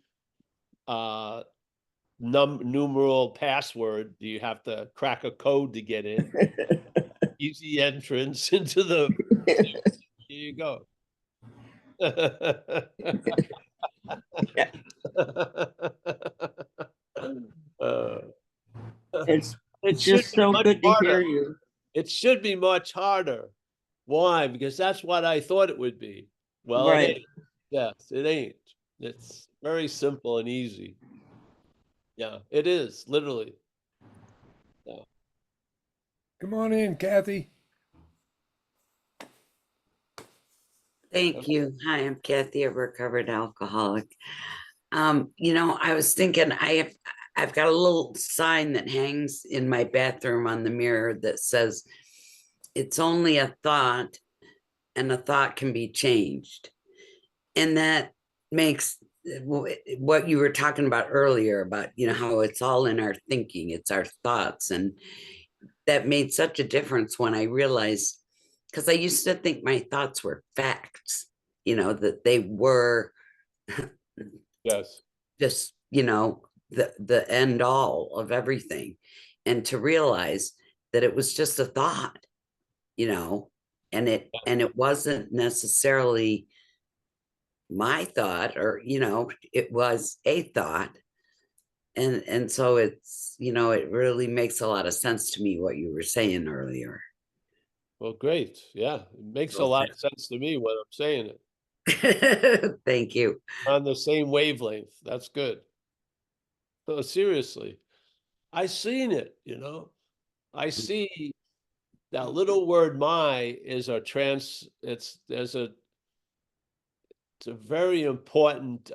numeral password. You have to crack a code to get in. Easy entrance into the. Here you go. It's just so good to hear you. It should be much harder. Why? Because that's what I thought it would be. Well, it Yes, it ain't. It's very simple and easy. Yeah, it is, literally. Yeah. Come on in, Kathy. Thank you. Hi, I'm Kathy, a recovered alcoholic. I was thinking I've got a little sign that hangs in my bathroom on the mirror that says it's only a thought and a thought can be changed. And that makes what you were talking about earlier about, how it's all in our thinking, it's our thoughts. And that made such a difference when I realized, because I used to think my thoughts were facts, that they were Yes. just, the end all of everything. And to realize that it was just a thought, and it wasn't necessarily my thought, or it was a thought. And so it's, it really makes a lot of sense to me what you were saying earlier. Well, great. Yeah, it makes a So lot of sense to me when I'm saying it. thank you. On the same wavelength. That's good. No, seriously. I seen it, I see that little word my is it's a very important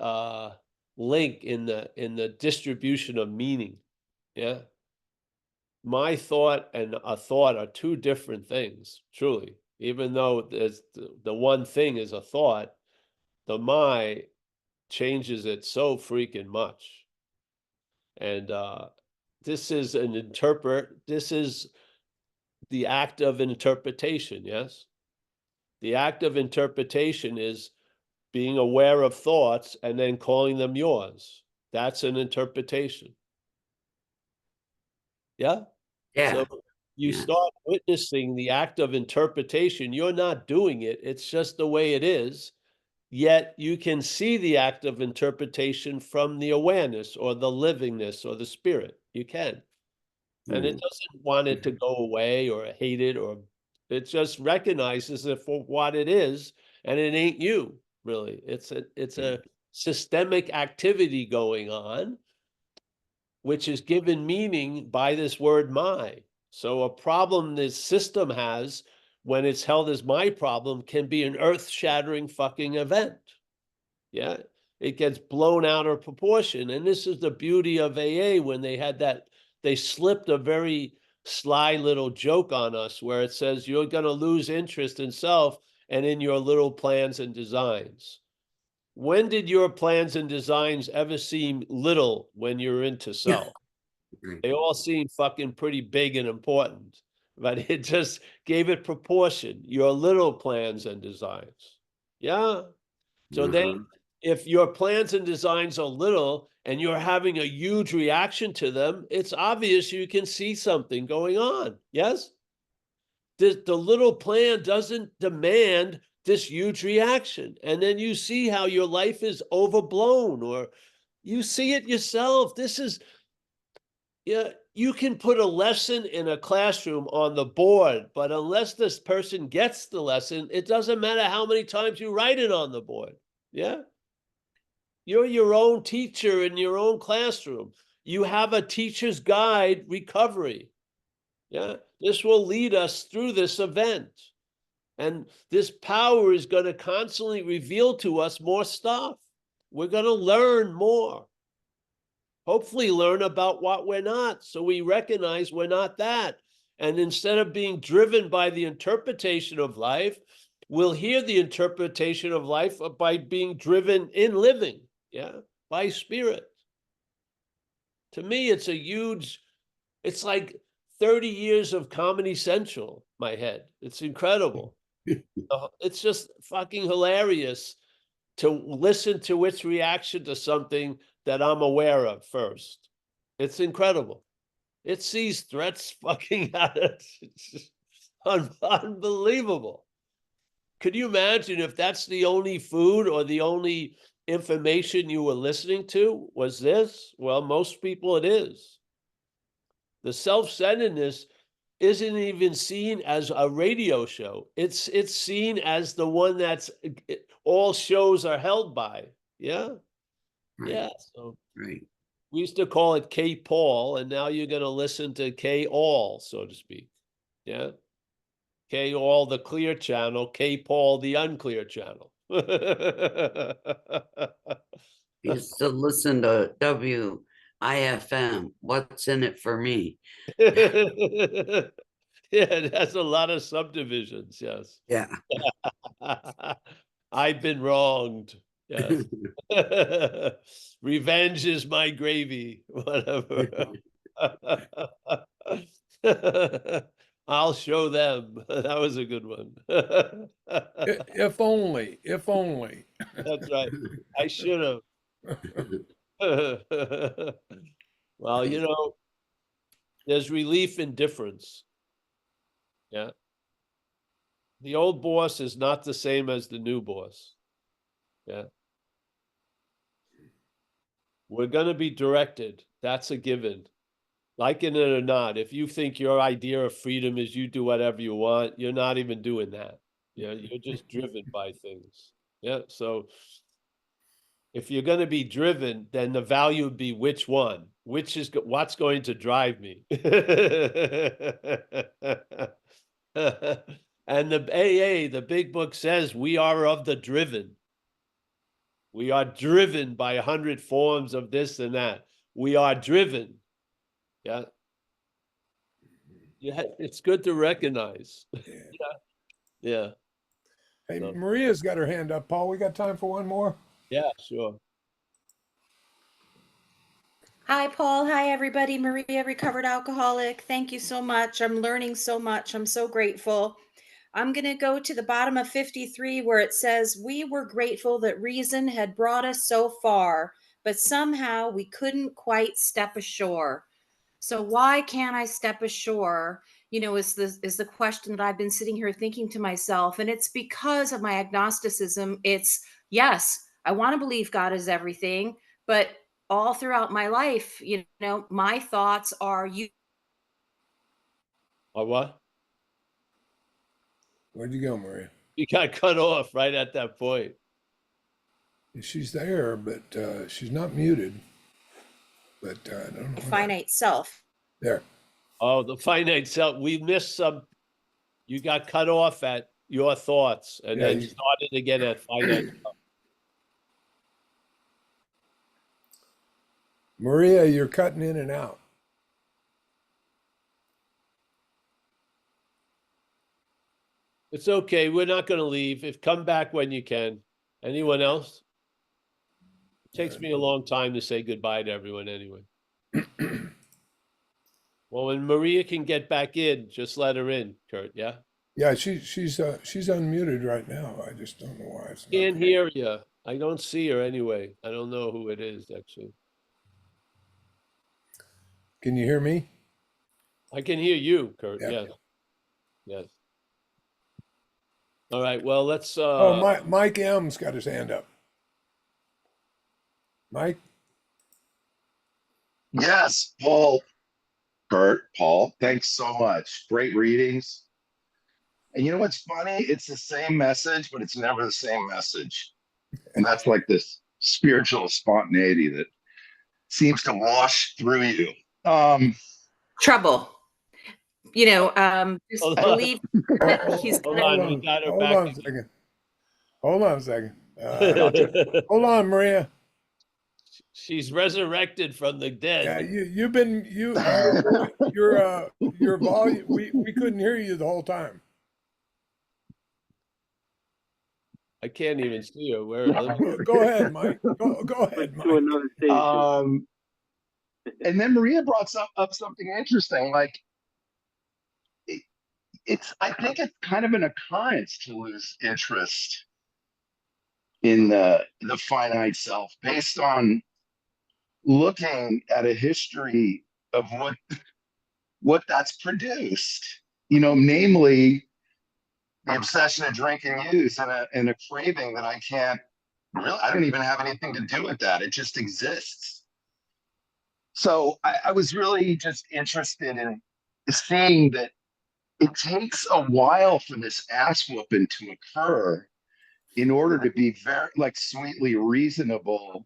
link in the distribution of meaning. Yeah. My thought and a thought are two different things, truly. Even though there's the one thing is a thought, the my changes it so freaking much. And this is the act of interpretation, yes? The act of interpretation is being aware of thoughts and then calling them yours. That's an interpretation. Yeah? Yeah. So you Yeah. start witnessing the act of interpretation. You're not doing it. It's just the way it is. Yet you can see the act of interpretation from the awareness or the livingness or the spirit. You can. And it doesn't want it to go away or hate it, or it just recognizes it for what it is, and it ain't you, really. It's a systemic activity going on, which is given meaning by this word my. So a problem this system has, when it's held as my problem, can be an earth-shattering fucking event. Yeah, it gets blown out of proportion. And this is the beauty of AA, when they slipped a very sly little joke on us where it says you're going to lose interest in self and in your little plans and designs. When did your plans and designs ever seem little when you're into self? They all seem fucking pretty big and important, but it just gave it proportion, your little plans and designs. Yeah. So then if your plans and designs are little and you're having a huge reaction to them, it's obvious you can see something going on. Yes? The little plan doesn't demand this huge reaction. And then you see how your life is overblown, or you see it yourself. Yeah, you can put a lesson in a classroom on the board, but unless this person gets the lesson, it doesn't matter how many times you write it on the board. Yeah. You're your own teacher in your own classroom. You have a teacher's guide recovery. Yeah. This will lead us through this event. And this power is going to constantly reveal to us more stuff. We're going to learn more. Hopefully learn about what we're not, so we recognize we're not that. And instead of being driven by the interpretation of life, we'll hear the interpretation of life by being driven in living, yeah, by spirit. To me, it's like 30 years of Comedy Central, my head. It's incredible. It's just fucking hilarious to listen to its reaction to something that I'm aware of first. It's incredible. It sees threats fucking at it. It's just unbelievable. Could you imagine if that's the only food or the only information you were listening to was this? Well, most people it is. The self-centeredness isn't even seen as a radio show. It's seen as the one that's all shows are held by. Yeah. Right. Yeah. So Right. we used to call it K Paul, and now you're going to listen to K all, so to speak. Yeah. K all the clear channel, K Paul the unclear channel. Used to listen to WIFM. What's in it for me? Yeah, it has a lot of subdivisions, yes. Yeah. I've been wronged. Yes. Revenge is my gravy, whatever. I'll show them. That was a good one. If only, if only. That's right. I should have. Well, you know, there's relief in difference. Yeah. The old boss is not the same as the new boss. Yeah. We're going to be directed. That's a given. Like it or not, if you think your idea of freedom is you do whatever you want, you're not even doing that. Yeah, you're just driven by things. Yeah. So if you're going to be driven, then the value would be which one, which is what's going to drive me. And the AA, the big book says we are of the driven. We are driven by 100 forms of this and that. We are driven. Yeah. Yeah, it's good to recognize. Yeah. Yeah. Hey, So, Maria's got her hand up, Paul. We got time for one more? yeah, sure. Hi, Paul. Hi, everybody. Maria, recovered alcoholic. Thank you so much. I'm learning so much. I'm so grateful. I'm going to go to the bottom of 53 where it says, "We were grateful that reason had brought us so far, but somehow we couldn't quite step ashore." So why can't I step ashore? Is the question that I've been sitting here thinking to myself. And it's because of my agnosticism. It's, yes, I want to believe God is everything, but all throughout my life, my thoughts are you. Or what? Where'd you go, Maria? You got cut off right at that point. She's there, but she's not muted. But I don't know. Finite self. There. Oh, the finite self. We missed some. You got cut off at your thoughts and Yeah, then started again at finite self. Maria, you're cutting in and out. It's okay. We're not going to leave. Come back when you can. Anyone else? It takes me a long time to say goodbye to everyone anyway. Well, when Maria can get back in, just let her in, Kurt. Yeah. Yeah, she's unmuted right now. I just don't know why it's not. Can't hear you. I don't see her anyway. I don't know who it is actually. Can you hear me? I can hear you, Kurt. Yeah. Yes. Yes. All right. Well, let's. Oh, Mike M's got his hand up. Mike. Yes, Paul, Kurt, Paul, thanks so much. Great readings. And you know what's funny? It's the same message, but it's never the same message. And that's like this spiritual spontaneity that seems to wash through you. Trouble. Just Hold on. believe that he's Hold gonna. on. We got her Hold back. on a second. Hold on a second. Hold on, Maria. She's resurrected from the dead. Yeah, you've been your volume. We couldn't hear you the whole time. I can't even see her. Where? Go ahead, Mike. Go ahead, Mike. To another station. And then Maria brought up something interesting. Like I think it's kind of an occurrence to lose interest in the finite self based on looking at a history of what that's produced, namely the obsession of drink and use and a craving that I don't even have anything to do with that. It just exists. So I was really just interested in seeing that it takes a while for this ass whooping to occur in order to be very like sweetly reasonable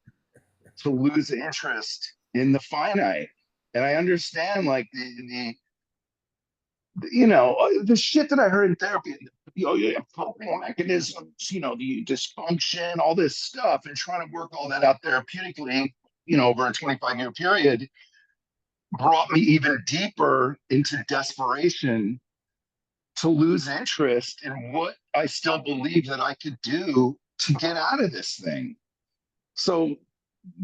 to lose interest in the finite. And I understand like the you know, the shit that I heard in therapy, you know, you have coping mechanisms, you know, the dysfunction, all this stuff, and trying to work all that out therapeutically, you know, over a 25-year period brought me even deeper into desperation to lose interest in what I still believe that I could do to get out of this thing. So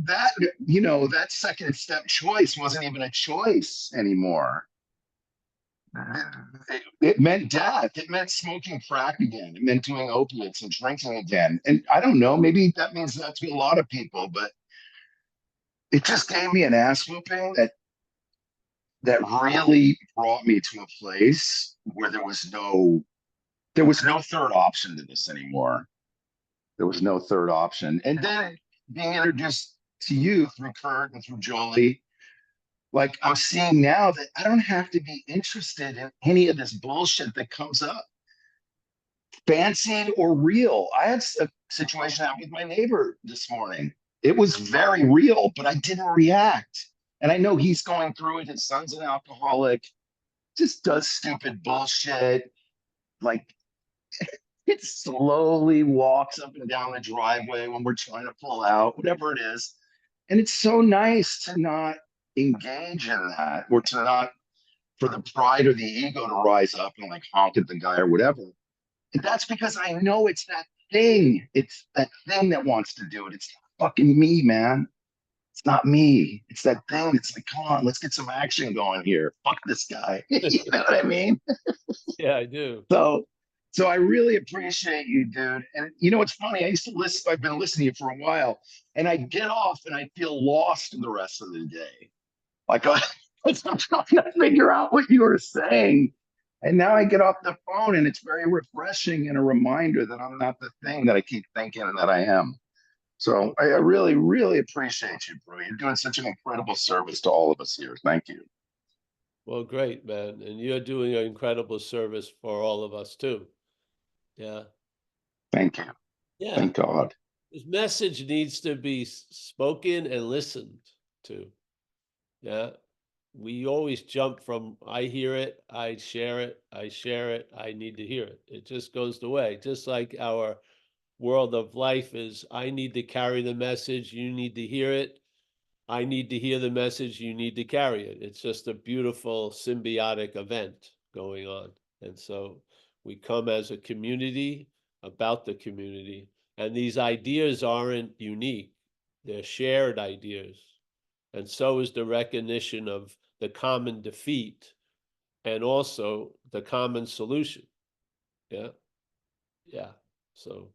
that, you know, that second step choice wasn't even a choice anymore. It meant death. It meant smoking crack again. It meant doing opiates and drinking again. And I don't know, maybe that means that to a lot of people, but it just gave me an ass whooping that really brought me to a place where there was no third option to this anymore. There was no third option. And then being introduced to you through Kurt and through Jolie, like I'm seeing now that I don't have to be interested in any of this bullshit that comes up, fancied or real. I had a situation out with my neighbor this morning. It was very real, but I didn't react. And I know he's going through it. His son's an alcoholic, just does stupid bullshit. Like it slowly walks up and down the driveway when we're trying to pull out, whatever it is. And it's so nice to not engage in that, or to not, for the pride or the ego to rise up and like honk at the guy or whatever. And that's because I know it's that thing. It's that thing that wants to do it. It's not fucking me, man. It's not me. It's that thing. It's like, come on, let's get some action going here. Fuck this guy. You know what I mean? Yeah, I do. So I really appreciate you, dude. And you know what's funny? I used to listen. I've been listening to you for a while, and I get off and I feel lost the rest of the day. Like I'm trying to figure out what you were saying. And now I get off the phone and it's very refreshing and a reminder that I'm not the thing that I keep thinking that I am. So I really, really appreciate you, bro. You're doing such an incredible service to all of us here. Thank you. Well, great, man. And you're doing an incredible service for all of us too. Yeah. Thank you. Yeah. Thank God. This message needs to be spoken and listened to. Yeah. We always jump from I hear it, I share it, I need to hear it. It just goes the way. Just like our world of life is I need to carry the message, you need to hear it. I need to hear the message, you need to carry it. It's just a beautiful symbiotic event going on. And so we come as a community about the community. And these ideas aren't unique, they're shared ideas. And so is the recognition of the common defeat and also the common solution. Yeah. Yeah. So,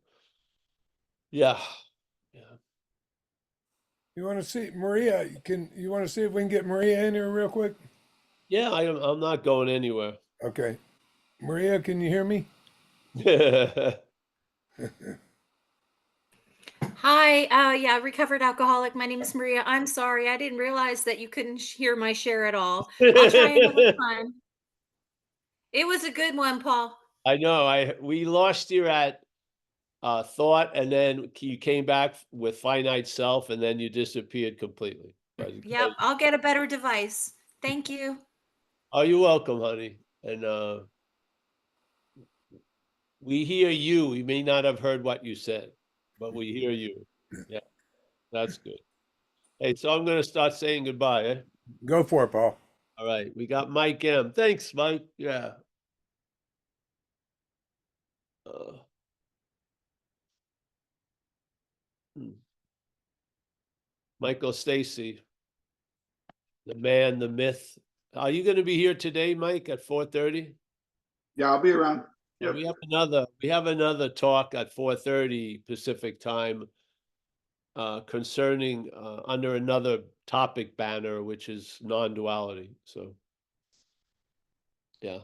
yeah. Yeah. You want to see Maria? You want to see if we can get Maria in here real quick? Yeah, I'm not going anywhere. Okay. Maria, can you hear me? Hi, yeah, recovered alcoholic. My name is Maria. I'm sorry. I didn't realize that you couldn't hear my share at all. I'll try another time. It was a good one, Paul. I know. We lost you at thought, and then you came back with finite self, and then you disappeared completely. But, Yep, I'll get a better device. Thank you. oh, you're welcome, honey. And we hear you. We may not have heard what you said, but we hear you. Yeah, that's good. Hey, so I'm going to start saying goodbye. Eh? Go for it, Paul. All right. We got Mike M. Thanks, Mike. Yeah. Michael Stacy, the man, the myth. Are you going to be here today, Mike, at 4:30? Yeah, I'll be around. Yeah, Yep. we have another talk at 4:30 Pacific time concerning under another topic banner, which is non-duality. So, yeah.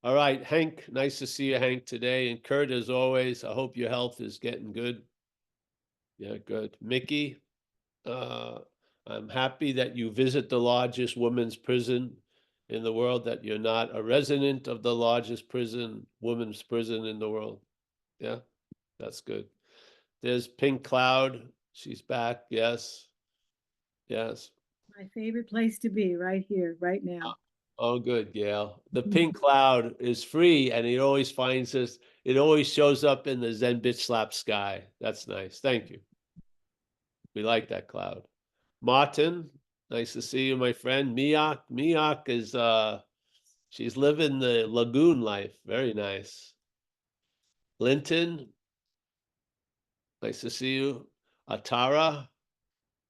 All right, Hank, nice to see you, Hank, today. And Kurt, as always, I hope your health is getting good. Yeah, good. Mickey, I'm happy that you visit the largest women's prison in the world, that you're not a resident of the largest women's prison in the world. Yeah. That's good. There's Pink Cloud. She's back. Yes. Yes. My favorite place to be, right here, right now. Oh, good, Gail. The Pink Cloud is free and it always finds us. It always shows up in the Zen Bitch Slap sky. That's nice. Thank you. We like that cloud. Martin, nice to see you, my friend. Miak. Miak is she's living the lagoon life. Very nice. Linton, nice to see you. Atara,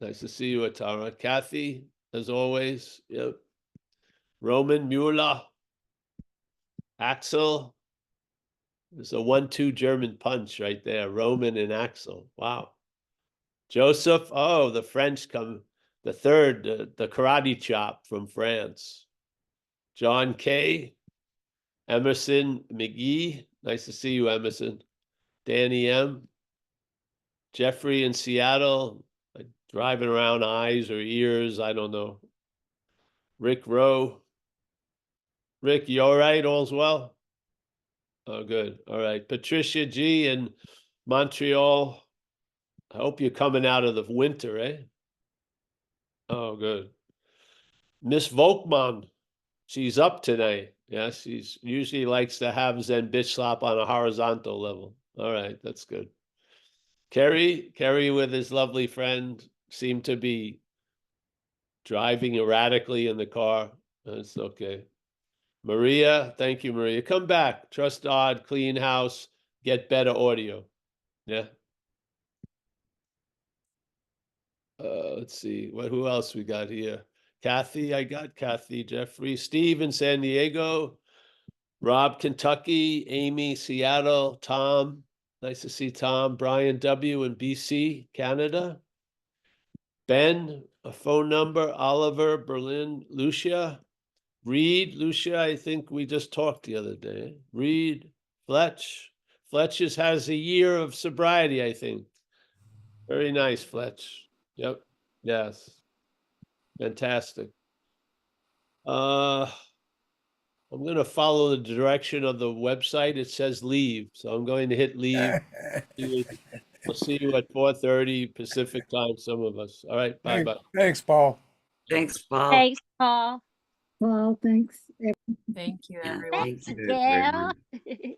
nice to see you, Atara. Kathy, as always. Yep. Roman Mueller. Axel. There's a 1-2 German punch right there. Roman and Axel. Wow. Joseph. Oh, the French come. The third, the karate chop from France. John K. Emerson McGee. Nice to see you, Emerson. Danny M. Jeffrey in Seattle. Driving around eyes or ears. I don't know. Rick Rowe. Rick, you all right? All's well? Oh, good. All right. Patricia G in Montreal. I hope you're coming out of the winter, eh? Oh, good. Miss Volkman, she's up today. Yeah, she's usually likes to have Zen Bitch Slap on a horizontal level. All right, that's good. Kerry with his lovely friend seemed to be driving erratically in the car. That's okay. Maria, thank you, Maria. Come back. Trust God, clean house, get better audio. Yeah. Let's see. Who else we got here? Kathy, I got Kathy, Jeffrey, Steve in San Diego, Rob, Kentucky, Amy, Seattle, Tom. Nice to see Tom. Brian W. in BC, Canada. Ben, a phone number. Oliver, Berlin. Lucia. Reed, Lucia, I think we just talked the other day. Reed, Fletch. Fletch has a year of sobriety, I think. Very nice, Fletch. Yep. Yes. Fantastic. I'm going to follow the direction of the website. It says leave, so I'm going to hit leave. We'll see you at 4:30 Pacific time, some of us. All right, bye-bye. Thanks, Paul. Thanks, Paul. Thanks, Paul. Well, thanks. Thank you, Yeah, everyone. Thanks, thank you, Gail. everyone. Thanks.